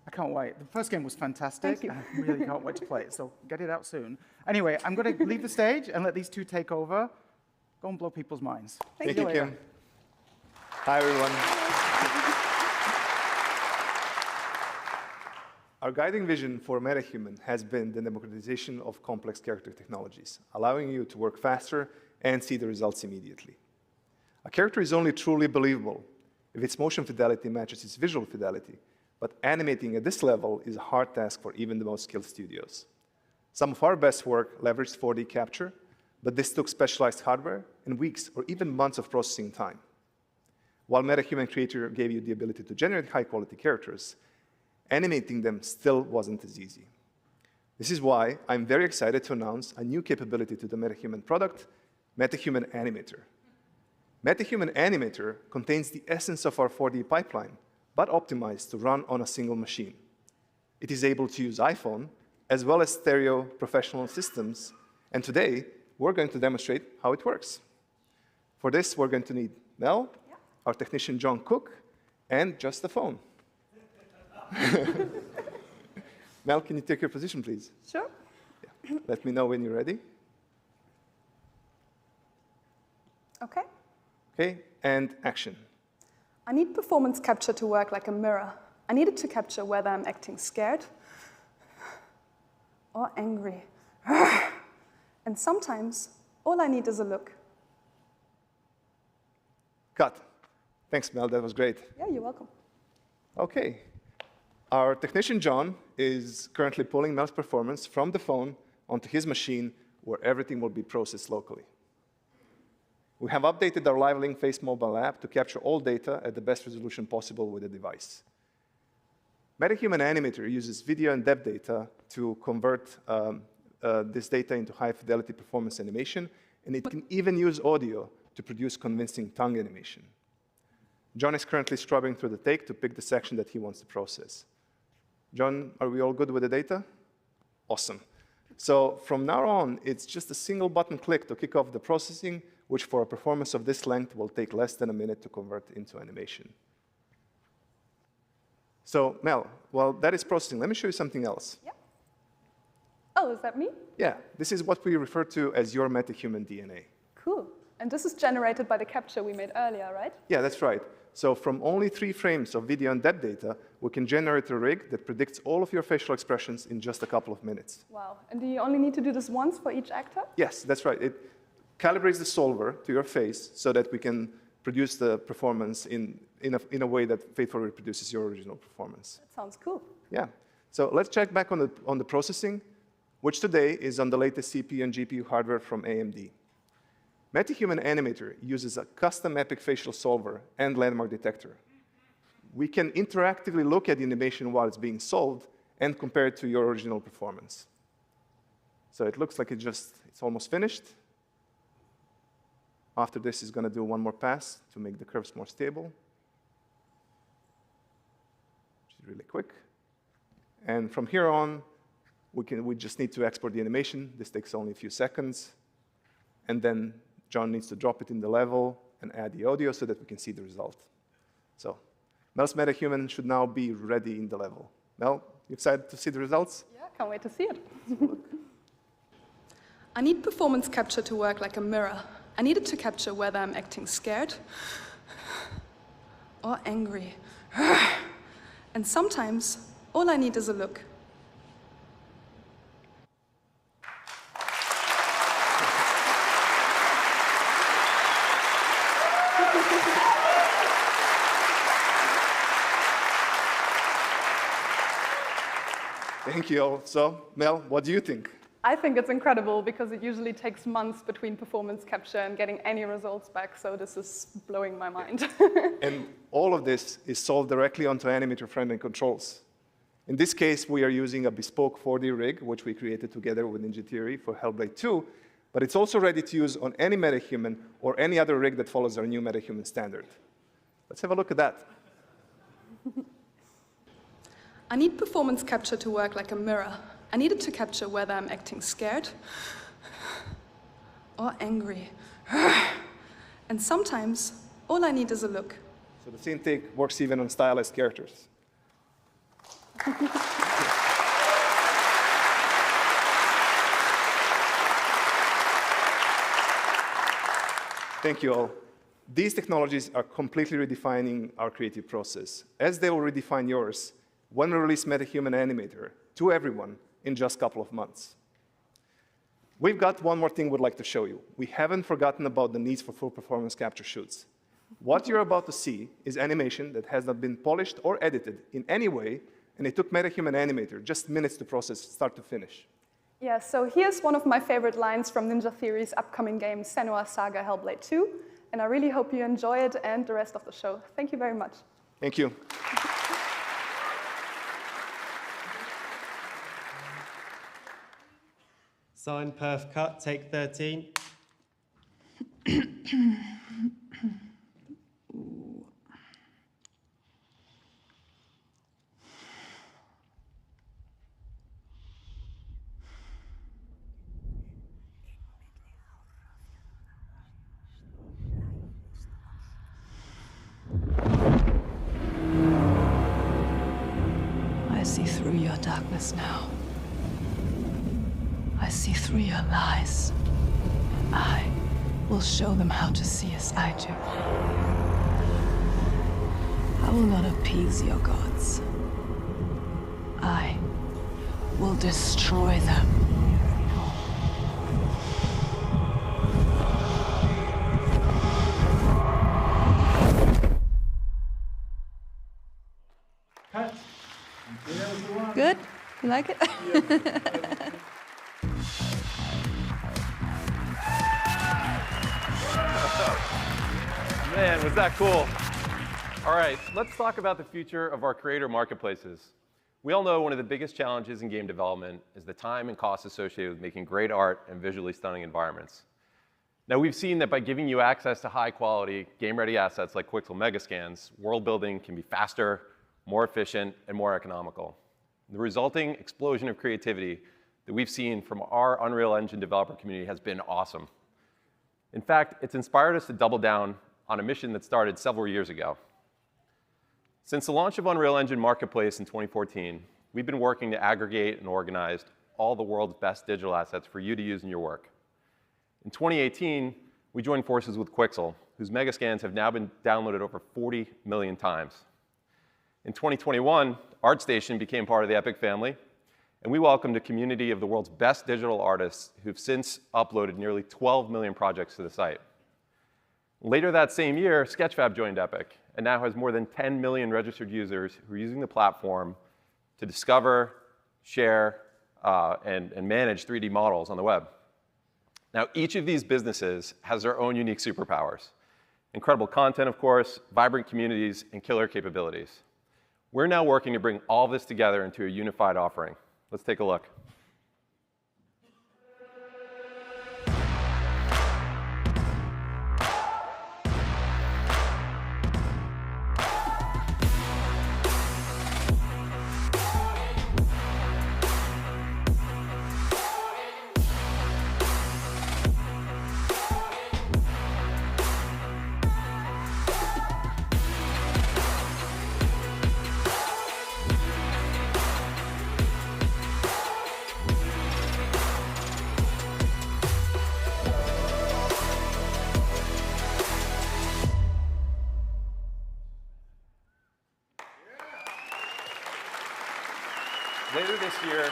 I can't wait. The first game was fantastic. Thank you. I really can't wait to play it, so get it out soon. Anyway, I'm going to leave the stage and let these two take over. Go and blow people's minds. Thank See you, later. Kim. Hi, everyone. Our guiding vision for Metahuman has been the democratization of complex character technologies, allowing you to work faster and see the results immediately. A character is only truly believable if its motion fidelity matches its visual fidelity, but animating at this level is a hard task for even the most skilled studios. Some of our best work leveraged 4D capture, but this took specialized hardware and weeks or even months of processing time. While Metahuman Creator gave you the ability to generate high-quality characters, animating them still wasn't as easy. This is why I'm very excited to announce a new capability to the Metahuman product, Metahuman Animator. Metahuman Animator contains the essence of our 4D pipeline, but optimized to run on a single machine. It is able to use iPhone, as well as stereo professional systems, and today, we're going to demonstrate how it works. For this, we're going to need Mel, our technician John Cook, and just the phone. Mel, can you take your position, please? Sure. Yeah. Let me know when you're ready. Okay. Okay, and action. I need performance capture to work like a mirror. I need it to capture whether I'm acting scared or angry. And sometimes, all I need is a look. Cut. Thanks, Mel, that was great. Yeah, you're welcome. Okay. Our technician, John, is currently pulling Mel's performance from the phone onto his machine, where everything will be processed locally. We have updated our Live Link Face mobile app to capture all data at the best resolution possible with the device. Metahuman Animator uses video and depth data to convert this data into high-fidelity performance animation, and it can even use audio to produce convincing tongue animation. John is currently scrubbing through the take to pick the section that he wants to process. John, are we all good with the data? Awesome. So from now on, it's just a single button click to kick off the processing, which for a performance of this length will take less than a minute to convert into animation. So Mel, while that is processing, let me show you something else. Yeah. Oh, is that me? Yeah, this is what we refer to as your Metahuman DNA. Cool. And this is generated by the capture we made earlier, right? Yeah, that's right. So from only 3 frames of video and depth data, we can generate a rig that predicts all of your facial expressions in just a couple of minutes. Wow. And do you only need to do this once for each actor? Yes, that's right. It calibrates the solver to your face so that we can produce the performance in a way that faithfully reproduces your original performance. That sounds cool. Yeah. So let's check back on the processing, which today is on the latest CPU and GPU hardware from AMD. Metahuman Animator uses a custom epic facial solver and landmark detector. We can interactively look at the animation while it's being solved and compare it to your original performance. So it looks like it's almost finished. After this, it's going to do one more pass to make the curves more stable, which is really quick. And from here on, we just need to export the animation. This takes only a few seconds. And then John needs to drop it in the level and add the audio so that we can see the result. So Mel's Metahuman should now be ready in the level. Mel, you excited to see the results? Yeah, can't wait to see it. I need performance capture to work like a mirror. I need it to capture whether I'm acting scared or angry. And sometimes, all I need is a look. Thank you all. So, Mel, what do you think? I think it's incredible because it usually takes months between performance capture and getting any results back, so this is blowing my mind. And all of this is solved directly onto animator-friendly controls. In this case, we are using a bespoke 4D rig, which we created together with Ninja Theory for Hellblade 2, but it's also ready to use on any Metahuman or any other rig that follows our new Metahuman standard. Let's have a look at that. I need performance capture to work like a mirror. I need it to capture whether I'm acting scared or angry. And sometimes, all I need is a look. So the scene take works even on stylized characters. Thank you all. These technologies are completely redefining our creative process, as they will redefine yours when we release Metahuman Animator to everyone in just a couple of months. We've got one more thing we'd like to show you. We haven't forgotten about the needs for full performance capture shoots. What you're about to see is animation that has not been polished or edited in any way, and it took Metahuman Animator just minutes to process start to finish. Yeah, so here's one of my favorite lines from Ninja Theory's upcoming game, Senua's Saga Hellblade 2, and I really hope you enjoy it and the rest of the show. Thank you very much. Thank you. Sign, perf, cut, take 13. I see through your darkness now. I see through your lies. I will show them how to see as I do. I will not appease your gods. I will destroy them. Good? You like it? Man, was that cool. All right, let's talk about the future of our creator marketplaces. We all know one of the biggest challenges in game development is the time and cost associated with making great art and visually stunning environments. Now, we've seen that by giving you access to high-quality, game-ready assets like Quixel Megascans, world building can be faster, more efficient, and more economical. The resulting explosion of creativity that we've seen from our Unreal Engine developer community has been awesome. In fact, it's inspired us to double down on a mission that started several years ago. Since the launch of Unreal Engine Marketplace in 2014, we've been working to aggregate and organize all the world's best digital assets for you to use in your work. In 2018, we joined forces with Quixel, whose Megascans have now been downloaded over 40 million times. In 2021, ArtStation became part of the Epic family, and we welcomed a community of the world's best digital artists who've since uploaded nearly 12 million projects to the site. Later that same year, Sketchfab joined Epic and now has more than 10 million registered users who are using the platform to discover, share, and manage 3D models on the web. Now, each of these businesses has their own unique superpowers. Incredible content, of course, vibrant communities, and killer capabilities. We're now working to bring all this together into a unified offering. Let's take a look. Later this year,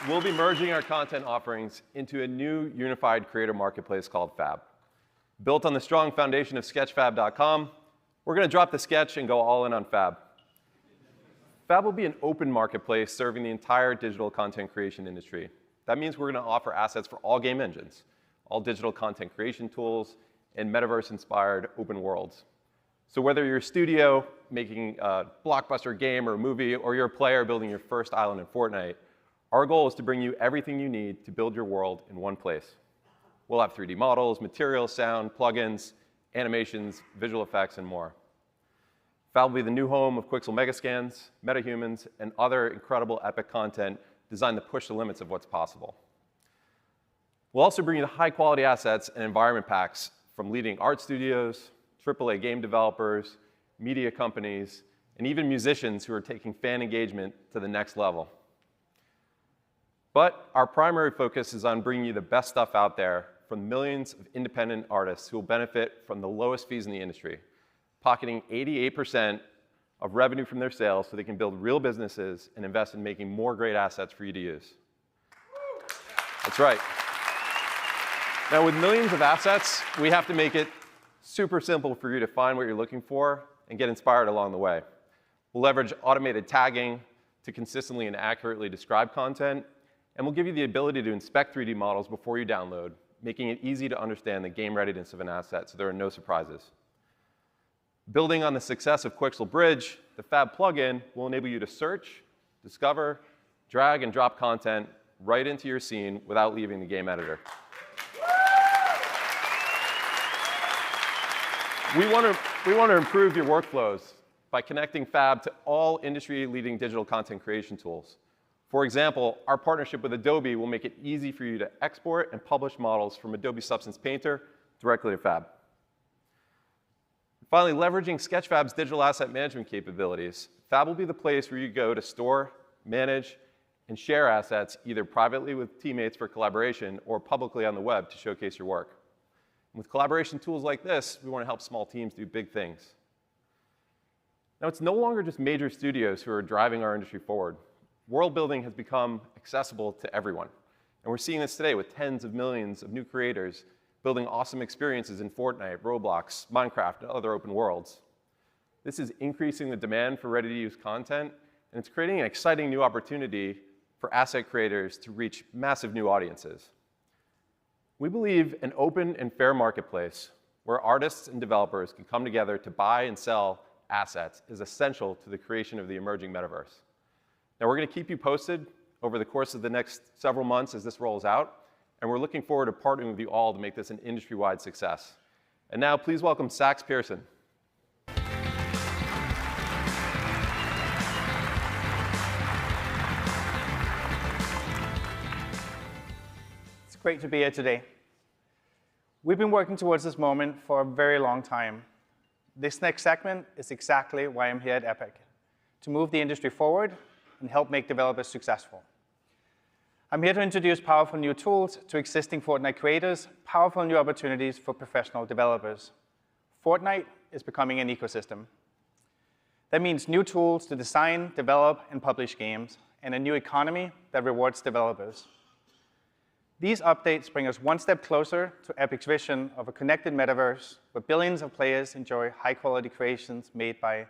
we'll be merging our content offerings into a new unified creator marketplace called Fab. Built on the strong foundation of Sketchfab.com, we're going to drop the sketch and go all in on Fab. Fab will be an open marketplace serving the entire digital content creation industry. That means we're going to offer assets for all game engines, all digital content creation tools, and metaverse-inspired open worlds. So whether you're a studio making a blockbuster game or a movie, or you're a player building your first island in Fortnite, our goal is to bring you everything you need to build your world in one place. We'll have 3D models, materials, sound, plugins, animations, visual effects, and more. Fab will be the new home of Quixel Megascans, Metahumans, and other incredible epic content designed to push the limits of what's possible. We'll also bring you the high-quality assets and environment packs from leading art studios, AAA game developers, media companies, and even musicians who are taking fan engagement to the next level. But our primary focus is on bringing you the best stuff out there from millions of independent artists who will benefit from the lowest fees in the industry, pocketing 88% of revenue from their sales so they can build real businesses and invest in making more great assets for you to use. That's right. Now, with millions of assets, we have to make it super simple for you to find what you're looking for and get inspired along the way. We'll leverage automated tagging to consistently and accurately describe content, and we'll give you the ability to inspect 3D models before you download, making it easy to understand the game readiness of an asset so there are no surprises. Building on the success of Quixel Bridge, the Fab plugin will enable you to search, discover, drag and drop content right into your scene without leaving the game editor. We want to improve your workflows by connecting Fab to all industry-leading digital content creation tools. For example, our partnership with Adobe will make it easy for you to export and publish models from Adobe Substance Painter directly to Fab. Finally, leveraging Sketchfab's digital asset management capabilities, Fab will be the place where you go to store, manage, and share assets either privately with teammates for collaboration or publicly on the web to showcase your work. And with collaboration tools like this, we want to help small teams do big things. Now, it's no longer just major studios who are driving our industry forward. World building has become accessible to everyone. And we're seeing this today with tens of millions of new creators building awesome experiences in Fortnite, Roblox, Minecraft, and other open worlds. This is increasing the demand for ready-to-use content, and it's creating an exciting new opportunity for asset creators to reach massive new audiences. We believe an open and fair marketplace where artists and developers can come together to buy and sell assets is essential to the creation of the emerging metaverse. Now, we're going to keep you posted over the course of the next several months as this rolls out, and we're looking forward to partnering with you all to make this an industry-wide success. And now, please welcome Sax Pearson. It's great to be here today. We've been working towards this moment for a very long time. This next segment is exactly why I'm here at Epic, to move the industry forward and help make developers successful. I'm here to introduce powerful new tools to existing Fortnite creators, powerful new opportunities for professional developers. Fortnite is becoming an ecosystem. That means new tools to design, develop, and publish games, and a new economy that rewards developers. These updates bring us one step closer to Epic's vision of a connected metaverse where billions of players enjoy high-quality creations made by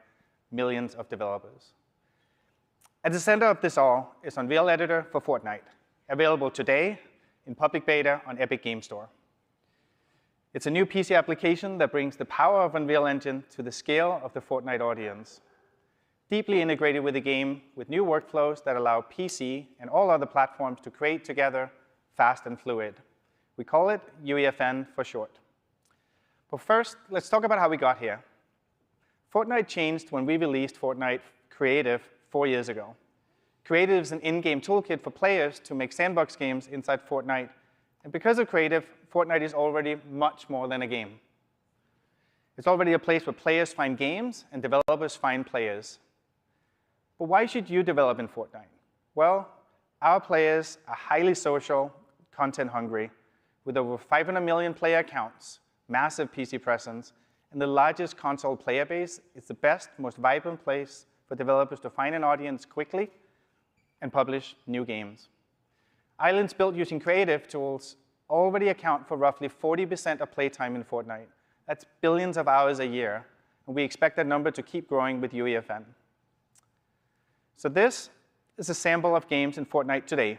millions of developers. At the center of this all is Unreal Editor for Fortnite, available today in public beta on Epic Game Store. It's a new PC application that brings the power of Unreal Engine to the scale of the Fortnite audience, deeply integrated with the game with new workflows that allow PC and all other platforms to create together fast and fluid. We call it UEFN for short. But first, let's talk about how we got here. Fortnite changed when we released Fortnite Creative 4 years ago. Creative is an in-game toolkit for players to make sandbox games inside Fortnite. And because of Creative, Fortnite is already much more than a game. It's already a place where players find games and developers find players. But why should you develop in Fortnite? Well, our players are highly social, content hungry, with over 500 million player accounts, massive PC presence, and the largest console player base. It's the best, most vibrant place for developers to find an audience quickly and publish new games. Islands built using creative tools already account for roughly 40% of playtime in Fortnite. That's billions of hours a year, and we expect that number to keep growing with UEFN. So this is a sample of games in Fortnite today.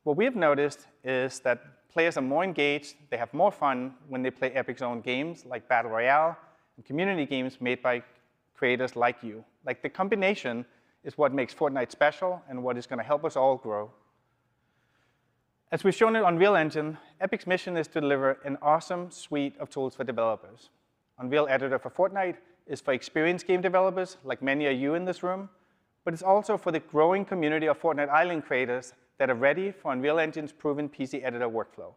What we have noticed is that players are more engaged, they have more fun when they play Epic's own games like Battle Royale and community games made by creators like you. Like, the combination is what makes Fortnite special and what is going to help us all grow. As we've shown in Unreal Engine, Epic's mission is to deliver an awesome suite of tools for developers. Unreal Editor for Fortnite is for experienced game developers, like many of you in this room, but it's also for the growing community of Fortnite Island creators that are ready for Unreal Engine's proven PC editor workflow.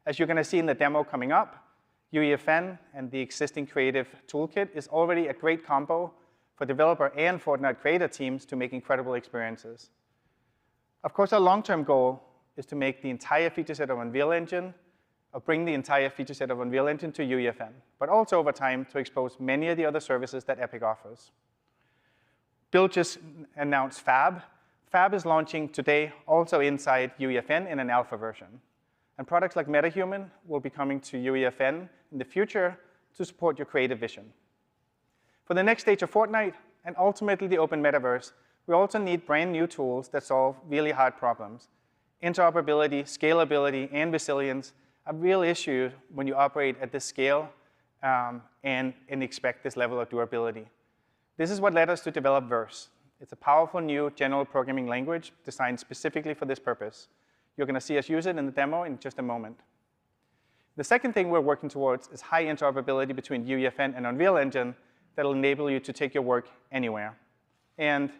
As you're going to see in the demo coming up, UEFN and the existing creative toolkit is already a great combo for developer and Fortnite creator teams to make incredible experiences. Of course, our long-term goal is to make the entire feature set of Unreal Engine, or bring the entire feature set of Unreal Engine to UEFN, but also over time to expose many of the other services that Epic offers. Bill just announced Fab. Fab is launching today also inside UEFN in an alpha version. And products like Metahuman will be coming to UEFN in the future to support your creative vision. For the next stage of Fortnite, and ultimately the open metaverse, we also need brand new tools that solve really hard problems. Interoperability, scalability, and resilience are real issues when you operate at this scale and expect this level of durability. This is what led us to develop Verse. It's a powerful new general programming language designed specifically for this purpose. You're going to see us use it in the demo in just a moment. The second thing we're working towards is high interoperability between UEFN and Unreal Engine that will enable you to take your work anywhere. And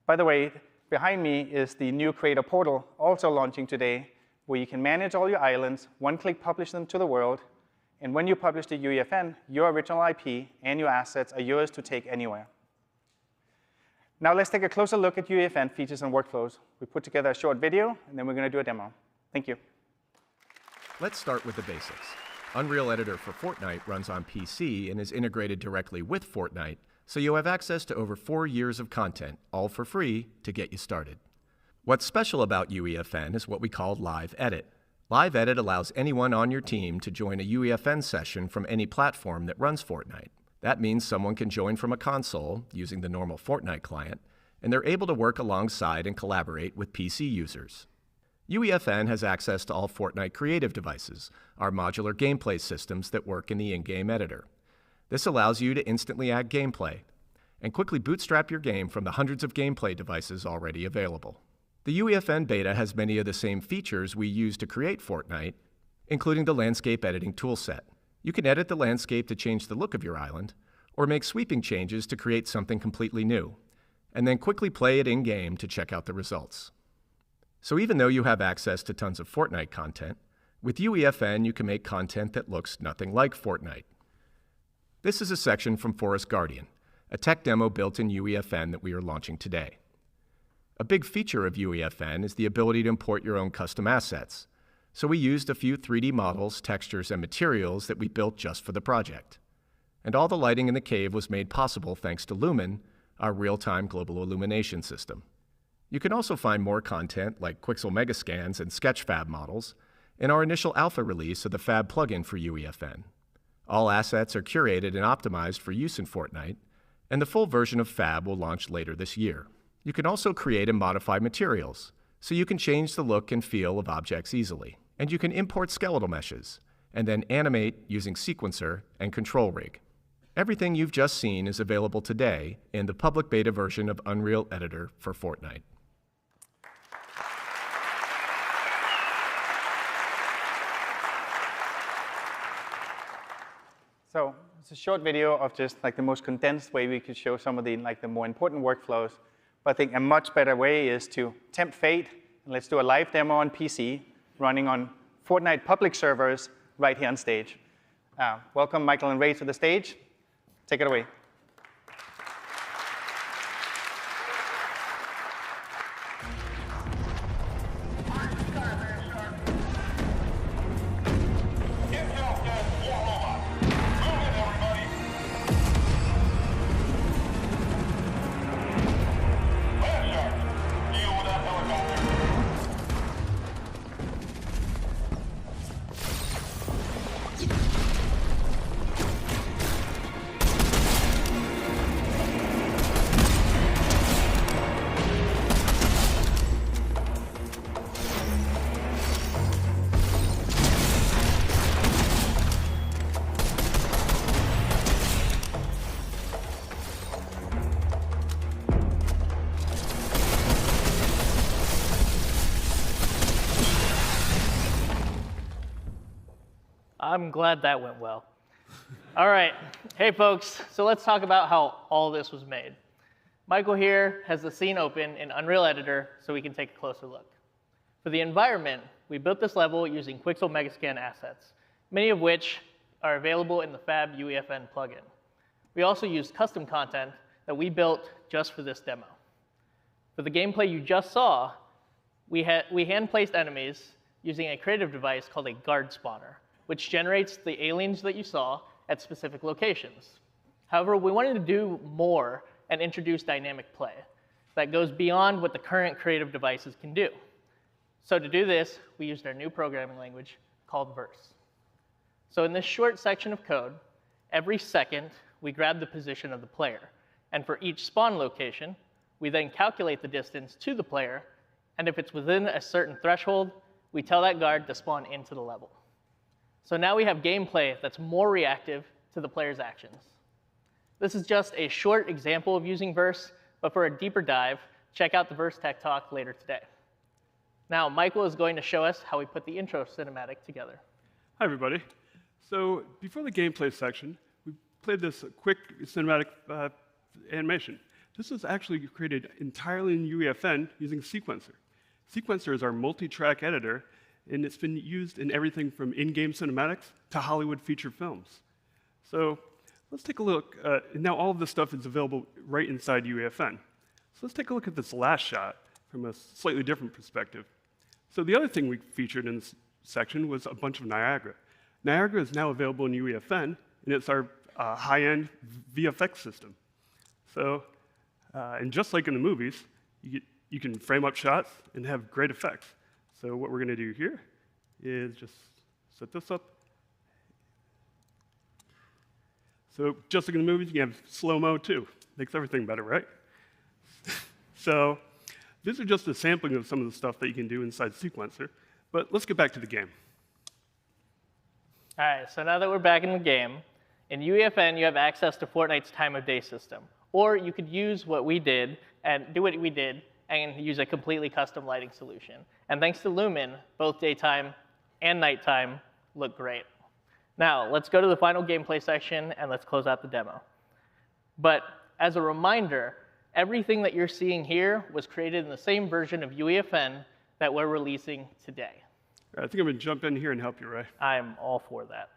by the way, behind me is the new creator portal, also launching today, where you can manage all your islands, one-click publish them to the world, and when you publish to UEFN, your original IP and your assets are yours to take anywhere. Now let's take a closer look at UEFN features and workflows. We put together a short video, and then we're going to do a demo. Thank you. Let's start with the basics. Unreal Editor for Fortnite runs on PC and is integrated directly with Fortnite, so you have access to over 4 years of content, all for free, to get you started. What's special about UEFN is what we call Live Edit. Live Edit allows anyone on your team to join a UEFN session from any platform that runs Fortnite. That means someone can join from a console using the normal Fortnite client, and they're able to work alongside and collaborate with PC users. UEFN has access to all Fortnite creative devices, our modular gameplay systems that work in the in-game editor. This allows you to instantly add gameplay and quickly bootstrap your game from the hundreds of gameplay devices already available. The UEFN beta has many of the same features we use to create Fortnite, including the landscape editing toolset. You can edit the landscape to change the look of your island, or make sweeping changes to create something completely new, and then quickly play it in-game to check out the results. So even though you have access to tons of Fortnite content, with UEFN you can make content that looks nothing like Fortnite. This is a section from Forest Guardian, a tech demo built in UEFN that we are launching today. A big feature of UEFN is the ability to import your own custom assets, so we used a few 3D models, textures, and materials that we built just for the project. And all the lighting in the cave was made possible thanks to Lumen, our real-time global illumination system. You can also find more content like Quixel Megascans and Sketchfab models in our initial alpha release of the Fab plugin for UEFN. All assets are curated and optimized for use in Fortnite, and the full version of Fab will launch later this year. You can also create and modify materials, so you can change the look and feel of objects easily. And you can import skeletal meshes, and then animate using Sequencer and Control Rig. Everything you've just seen is available today in the public beta version of Unreal Editor for Fortnite. So it's a short video of just like the most condensed way we could show some of the more important workflows. But I think a much better way is to tempt fate, and let's do a live demo on PC running on Fortnite public servers right here on stage. Welcome Michael and Ray to the stage. Take it away. I'm glad that went well. All right, hey folks, so let's talk about how all this was made. Michael here has the scene open in Unreal Editor so we can take a closer look. For the environment, we built this level using Quixel Megascan assets, many of which are available in the Fab UEFN plugin. We also used custom content that we built just for this demo. For the gameplay you just saw, we hand-placed enemies using a creative device called a guard spawner, which generates the aliens that you saw at specific locations. However, we wanted to do more and introduce dynamic play that goes beyond what the current creative devices can do. So to do this, we used our new programming language called Verse. So in this short section of code, every second, we grab the position of the player. And for each spawn location, we then calculate the distance to the player. And if it's within a certain threshold, we tell that guard to spawn into the level. So now we have gameplay that's more reactive to the player's actions. This is just a short example of using Verse, but for a deeper dive, check out the Verse Tech Talk later today. Now, Michael is going to show us how we put the intro cinematic together. Hi, everybody. So before the gameplay section, we played this quick cinematic animation. This was actually created entirely in UEFN using Sequencer. Sequencer is our multi-track editor, and it's been used in everything from in-game cinematics to Hollywood feature films. So let's take a look. Now all of this stuff is available right inside UEFN. So let's take a look at this last shot from a slightly different perspective. So the other thing we featured in this section was a bunch of Niagara. Niagara is now available in UEFN, and it's our high-end VFX system. So, and just like in the movies, you can frame up shots and have great effects. So what we're going to do here is just set this up. So just like in the movies, you have slow-mo too. Makes everything better, right? So these are just a sampling of some of the stuff that you can do inside Sequencer. But let's get back to the game. All right, so now that we're back in the game, in UEFN, you have access to Fortnite's time of day system. Or you could use what we did and do what we did and use a completely custom lighting solution. And thanks to Lumen, both daytime and nighttime look great. Now, let's go to the final gameplay section and let's close out the demo. But as a reminder, everything that you're seeing here was created in the same version of UEFN that we're releasing today. I think I'm going to jump in here and help you, Ray. I'm all for that.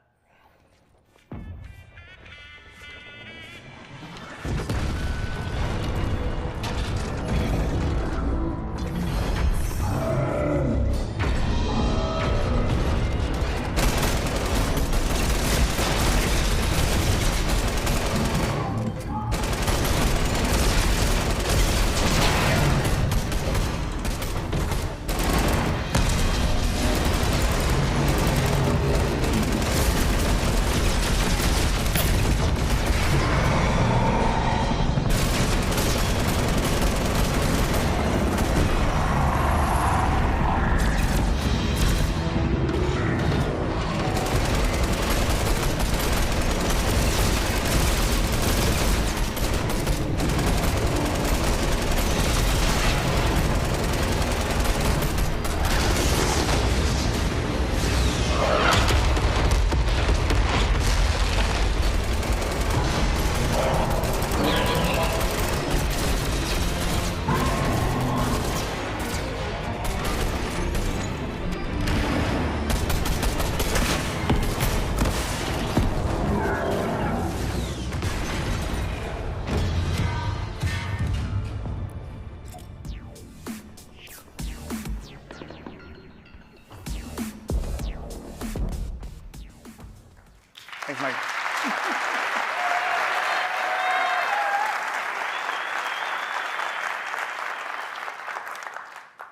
Thanks, Mike.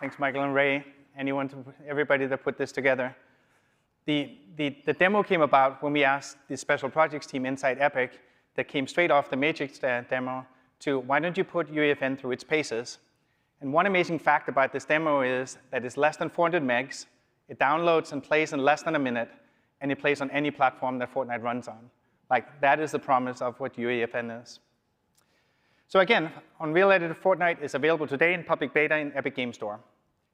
Thanks, Michael and Ray, everybody that put this together. The demo came about when we asked the special projects team inside Epic that came straight off the Matrix demo to, why don't you put UEFN through its paces? And one amazing fact about this demo is that it's less than 400 megs, it downloads and plays in less than a minute, and it plays on any platform that Fortnite runs on. Like, that is the promise of what UEFN is. So again, Unreal Editor Fortnite is available today in public beta in Epic Game Store.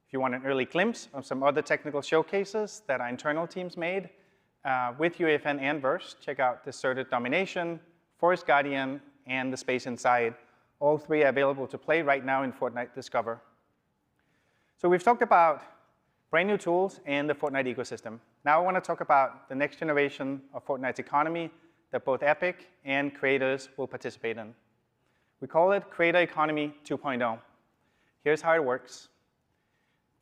If you want an early glimpse of some other technical showcases that our internal teams made with UEFN and Verse, check out Deserted Domination, Forest Guardian, and The Space Inside. All three are available to play right now in Fortnite Discover. So we've talked about brand new tools and the Fortnite ecosystem. Now I want to talk about the next generation of Fortnite's economy that both Epic and creators will participate in. We call it Creator Economy 2.0. Here's how it works.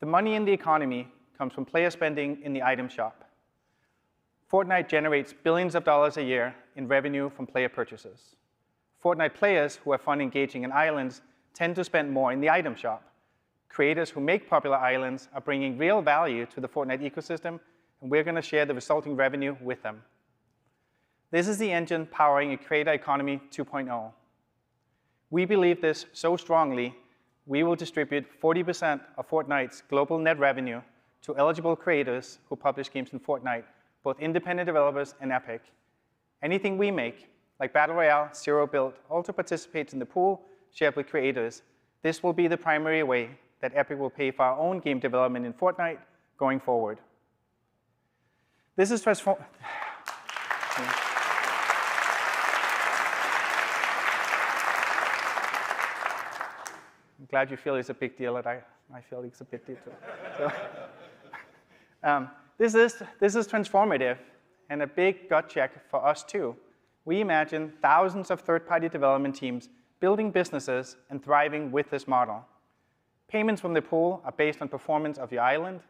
The money in the economy comes from player spending in the item shop. Fortnite generates billions of dollars a year in revenue from player purchases. Fortnite players who have fun engaging in islands tend to spend more in the item shop. Creators who make popular islands are bringing real value to the Fortnite ecosystem, and we're going to share the resulting revenue with them. This is the engine powering a Creator Economy 2.0. We believe this so strongly, we will distribute 40% of Fortnite's global net revenue to eligible creators who publish games in Fortnite, both independent developers and Epic. Anything we make, like Battle Royale, Zero Build, also participates in the pool shared with creators. This will be the primary way that Epic will pay for our own game development in Fortnite going forward. This is I'm glad you feel it's a big deal, that I feel it's a big deal too. So, this is transformative and a big gut check for us too. We imagine thousands of third-party development teams building businesses and thriving with this model. Payments from the pool are based on performance of your island.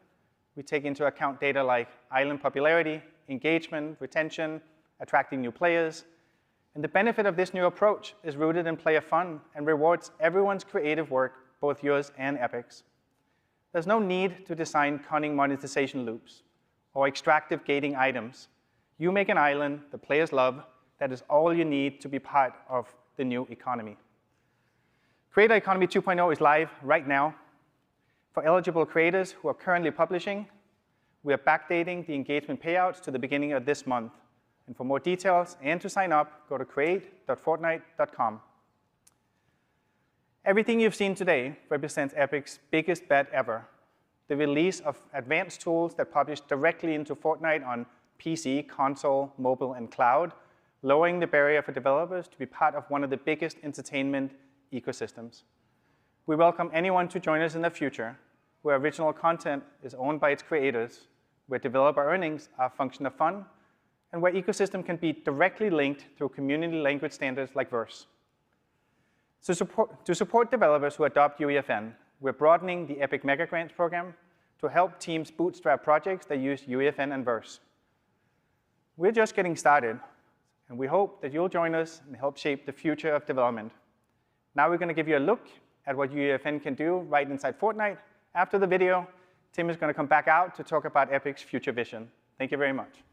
We take into account data like island popularity, engagement, retention, attracting new players. And the benefit of this new approach is rooted in player fun and rewards everyone's creative work, both yours and Epic's. There's no need to design cunning monetization loops or extractive gating items. You make an island the players love. That is all you need to be part of the new economy. Creator Economy 2.0 is live right now. For eligible creators who are currently publishing, we are backdating the engagement payouts to the beginning of this month. And for more details and to sign up, go to create.fortnite.com. Everything you've seen today represents Epic's biggest bet ever. The release of advanced tools that publish directly into Fortnite on PC, console, mobile, and cloud, lowering the barrier for developers to be part of one of the biggest entertainment ecosystems. We welcome anyone to join us in the future, where original content is owned by its creators, where developer earnings are a function of fun, and where ecosystem can be directly linked through community language standards like Verse. So to support developers who adopt UEFN, we're broadening the Epic Mega Grants program to help teams bootstrap projects that use UEFN and Verse. We're just getting started, and we hope that you'll join us and help shape the future of development. Now we're going to give you a look at what UEFN can do right inside Fortnite. After the video, Tim is going to come back out to talk about Epic's future vision. Thank you very much.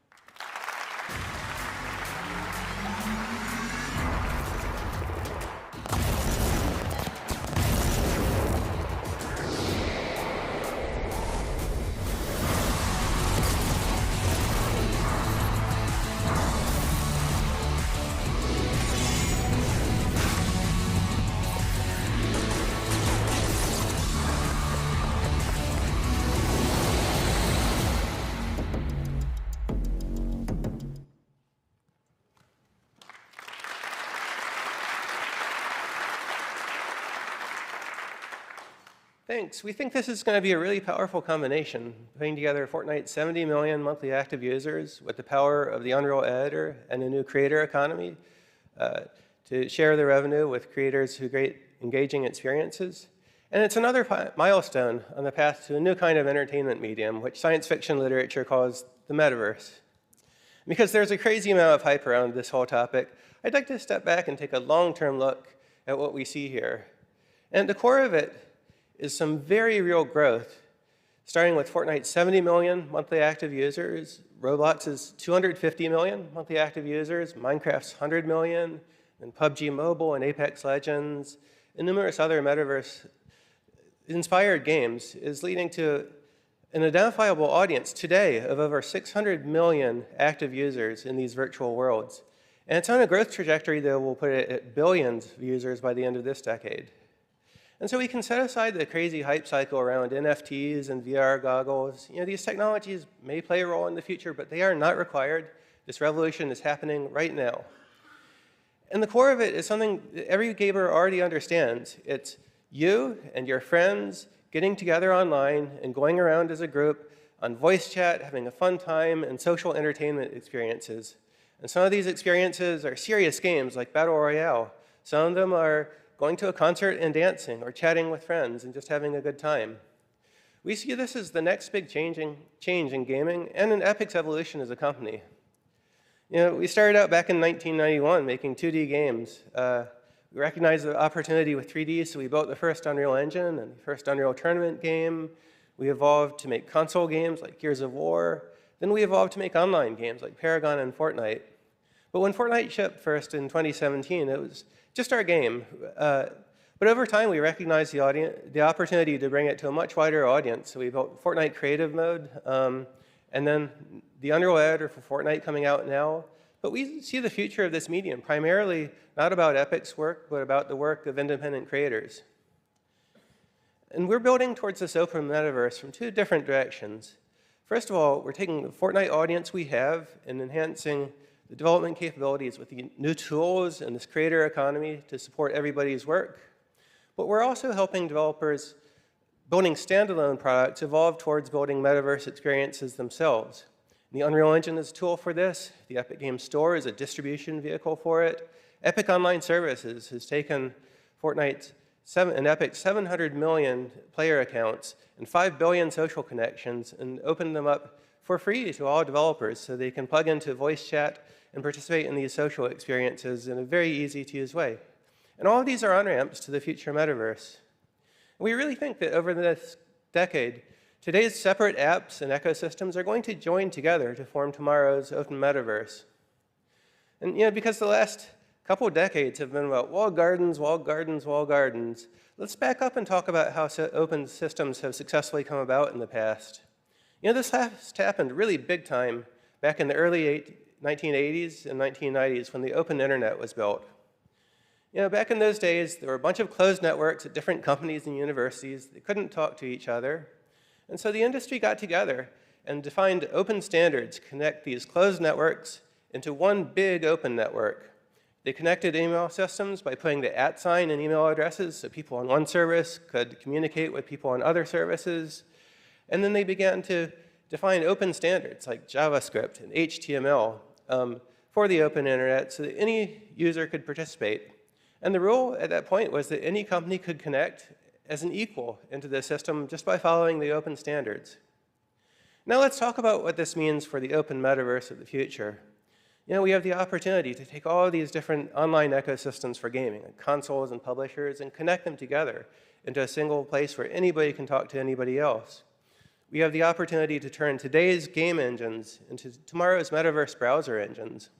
Thanks. We think this is going to be a really powerful combination, putting together Fortnite's 70 million monthly active users with the power of the Unreal Editor and a new creator economy to share the revenue with creators who create engaging experiences. And it's another milestone on the path to a new kind of entertainment medium, which science fiction literature calls the metaverse. Because there's a crazy amount of hype around this whole topic, I'd like to step back and take a long-term look at what we see here. And at the core of it is some very real growth, starting with Fortnite's 70 million monthly active users, Roblox's 250 million monthly active users, Minecraft's 100 million, and PUBG Mobile and Apex Legends, and numerous other metaverse-inspired games, is leading to an identifiable audience today of over 600 million active users in these virtual worlds. And it's on a growth trajectory that will put it at billions of users by the end of this decade. And so we can set aside the crazy hype cycle around NFTs and VR goggles. You know, these technologies may play a role in the future, but they are not required. This revolution is happening right now. And the core of it is something that every gamer already understands. It's you and your friends getting together online and going around as a group on voice chat, having a fun time, and social entertainment experiences. And some of these experiences are serious games like Battle Royale. Some of them are going to a concert and dancing, or chatting with friends and just having a good time. We see this as the next big change in gaming and in Epic's evolution as a company. You know, we started out back in 1991 making 2D games. We recognized the opportunity with 3D, so we built the first Unreal Engine and the first Unreal Tournament game. We evolved to make console games like Gears of War. Then we evolved to make online games like Paragon and Fortnite. But when Fortnite shipped first in 2017, it was just our game. But over time, we recognized the opportunity to bring it to a much wider audience. So we built Fortnite Creative Mode, and then the Unreal Editor for Fortnite coming out now. But we see the future of this medium primarily not about Epic's work, but about the work of independent creators. And we're building towards this open metaverse from two different directions. First of all, we're taking the Fortnite audience we have and enhancing the development capabilities with the new tools and this creator economy to support everybody's work. But we're also helping developers building standalone products evolve towards building metaverse experiences themselves. The Unreal Engine is a tool for this. The Epic Games Store is a distribution vehicle for it. Epic Online Services has taken Fortnite's and Epic's 700 million player accounts and 5 billion social connections and opened them up for free to all developers so they can plug into voice chat and participate in these social experiences in a very easy-to-use way. And all of these are on-ramps to the future metaverse. And we really think that over the next decade, today's separate apps and ecosystems are going to join together to form tomorrow's open metaverse. And you know, because the last couple of decades have been about walled gardens, walled gardens, walled gardens, let's back up and talk about how open systems have successfully come about in the past. You know, this last happened really big time back in the early 1980s and 1990s when the open internet was built. You know, back in those days, there were a bunch of closed networks at different companies and universities that couldn't talk to each other. And so the industry got together and defined open standards to connect these closed networks into one big open network. They connected email systems by putting the @ sign in email addresses so people on one service could communicate with people on other services. And then they began to define open standards like JavaScript and HTML for the open internet so that any user could participate. And the rule at that point was that any company could connect as an equal into the system just by following the open standards. Now let's talk about what this means for the open metaverse of the future. You know, we have the opportunity to take all of these different online ecosystems for gaming, like consoles and publishers, and connect them together into a single place where anybody can talk to anybody else. We have the opportunity to turn today's game engines into tomorrow's metaverse browser engines.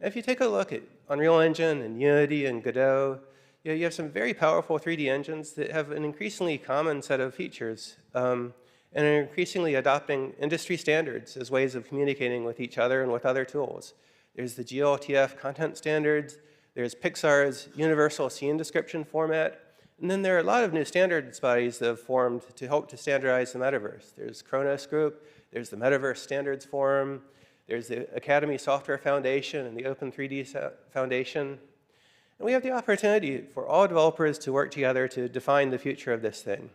If you take a look at Unreal Engine and Unity and Godot, you have some very powerful 3D engines that have an increasingly common set of features and are increasingly adopting industry standards as ways of communicating with each other and with other tools. There's the GLTF content standards, there's Pixar's universal scene description format, and then there are a lot of new standards bodies that have formed to help to standardize the metaverse. There's Kronos Group, there's the Metaverse Standards Forum, there's the Academy Software Foundation and the Open 3D Foundation. And we have the opportunity for all developers to work together to define the future of this thing.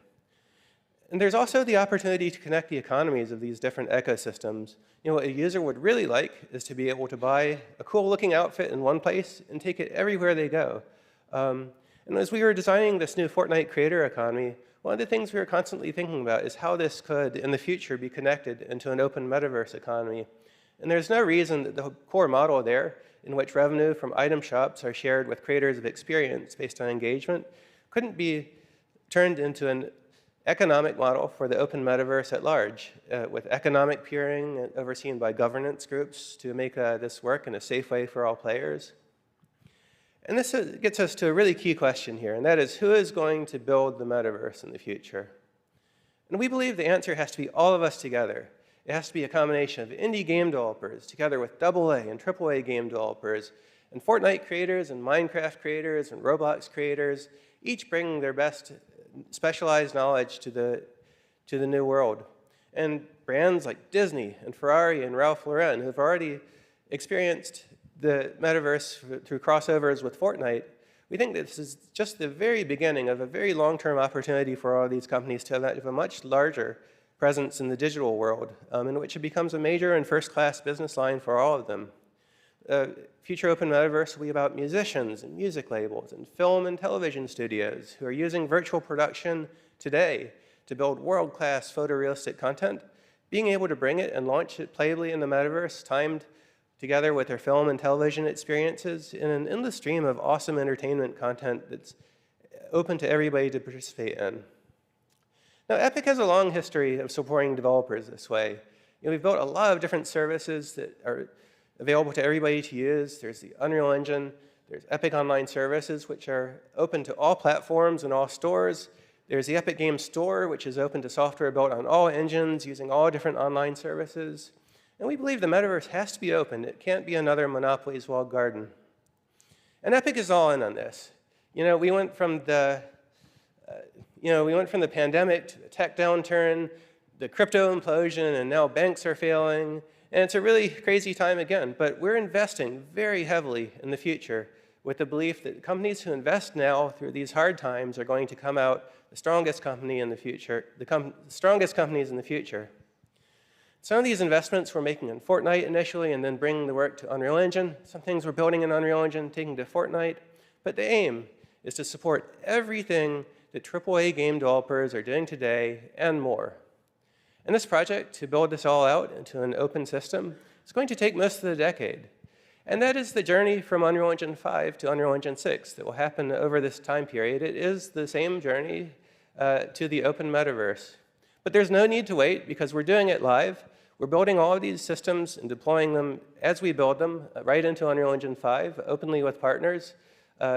And there's also the opportunity to connect the economies of these different ecosystems. You know, what a user would really like is to be able to buy a cool-looking outfit in one place and take it everywhere they go. And as we were designing this new Fortnite creator economy, one of the things we were constantly thinking about is how this could, in the future, be connected into an open metaverse economy. And there's no reason that the core model there, in which revenue from item shops are shared with creators of experience based on engagement, couldn't be turned into an economic model for the open metaverse at large, with economic peering overseen by governance groups to make this work in a safe way for all players. And this gets us to a really key question here, and that is, who is going to build the metaverse in the future? And we believe the answer has to be all of us together. It has to be a combination of indie game developers together with AA and AAA game developers, and Fortnite creators and Minecraft creators and Roblox creators, each bringing their best specialized knowledge to the new world. And brands like Disney and Ferrari and Ralph Lauren, who have already experienced the metaverse through crossovers with Fortnite, we think that this is just the very beginning of a very long-term opportunity for all of these companies to have a much larger presence in the digital world, in which it becomes a major and first-class business line for all of them. future open metaverse will be about musicians and music labels and film and television studios who are using virtual production today to build world-class photorealistic content, being able to bring it and launch it playably in the metaverse, timed together with their film and television experiences in an endless stream of awesome entertainment content that's open to everybody to participate in. Now, Epic has a long history of supporting developers this way. We've built a lot of different services that are available to everybody to use. There's the Unreal Engine, there's Epic Online Services, which are open to all platforms and all stores. There's the Epic Games Store, which is open to software built on all engines using all different online services. And we believe the metaverse has to be open. It can't be another monopoly's walled garden. And Epic is all in on this. We went from the pandemic to the tech downturn, the crypto implosion, and now banks are failing. And it's a really crazy time again. But we're investing very heavily in the future with the belief that companies who invest now through these hard times are going to come out the strongest company in the future, the strongest companies in the future. Some of these investments we're making in Fortnite initially and then bringing the work to Unreal Engine. Some things we're building in Unreal Engine, taking to Fortnite. But the aim is to support everything that AAA game developers are doing today and more. And this project, to build this all out into an open system, is going to take most of the decade. And that is the journey from Unreal Engine 5 to Unreal Engine 6 that will happen over this time period. It is the same journey to the open metaverse. But there's no need to wait because we're doing it live. We're building all of these systems and deploying them as we build them right into Unreal Engine 5 openly with partners.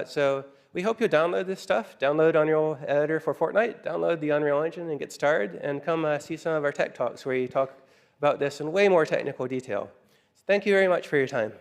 So we hope you'll download this stuff, download Unreal Editor for Fortnite, download the Unreal Engine and get started, and come see some of our tech talks where you talk about this in way more technical detail. So thank you very much for your time.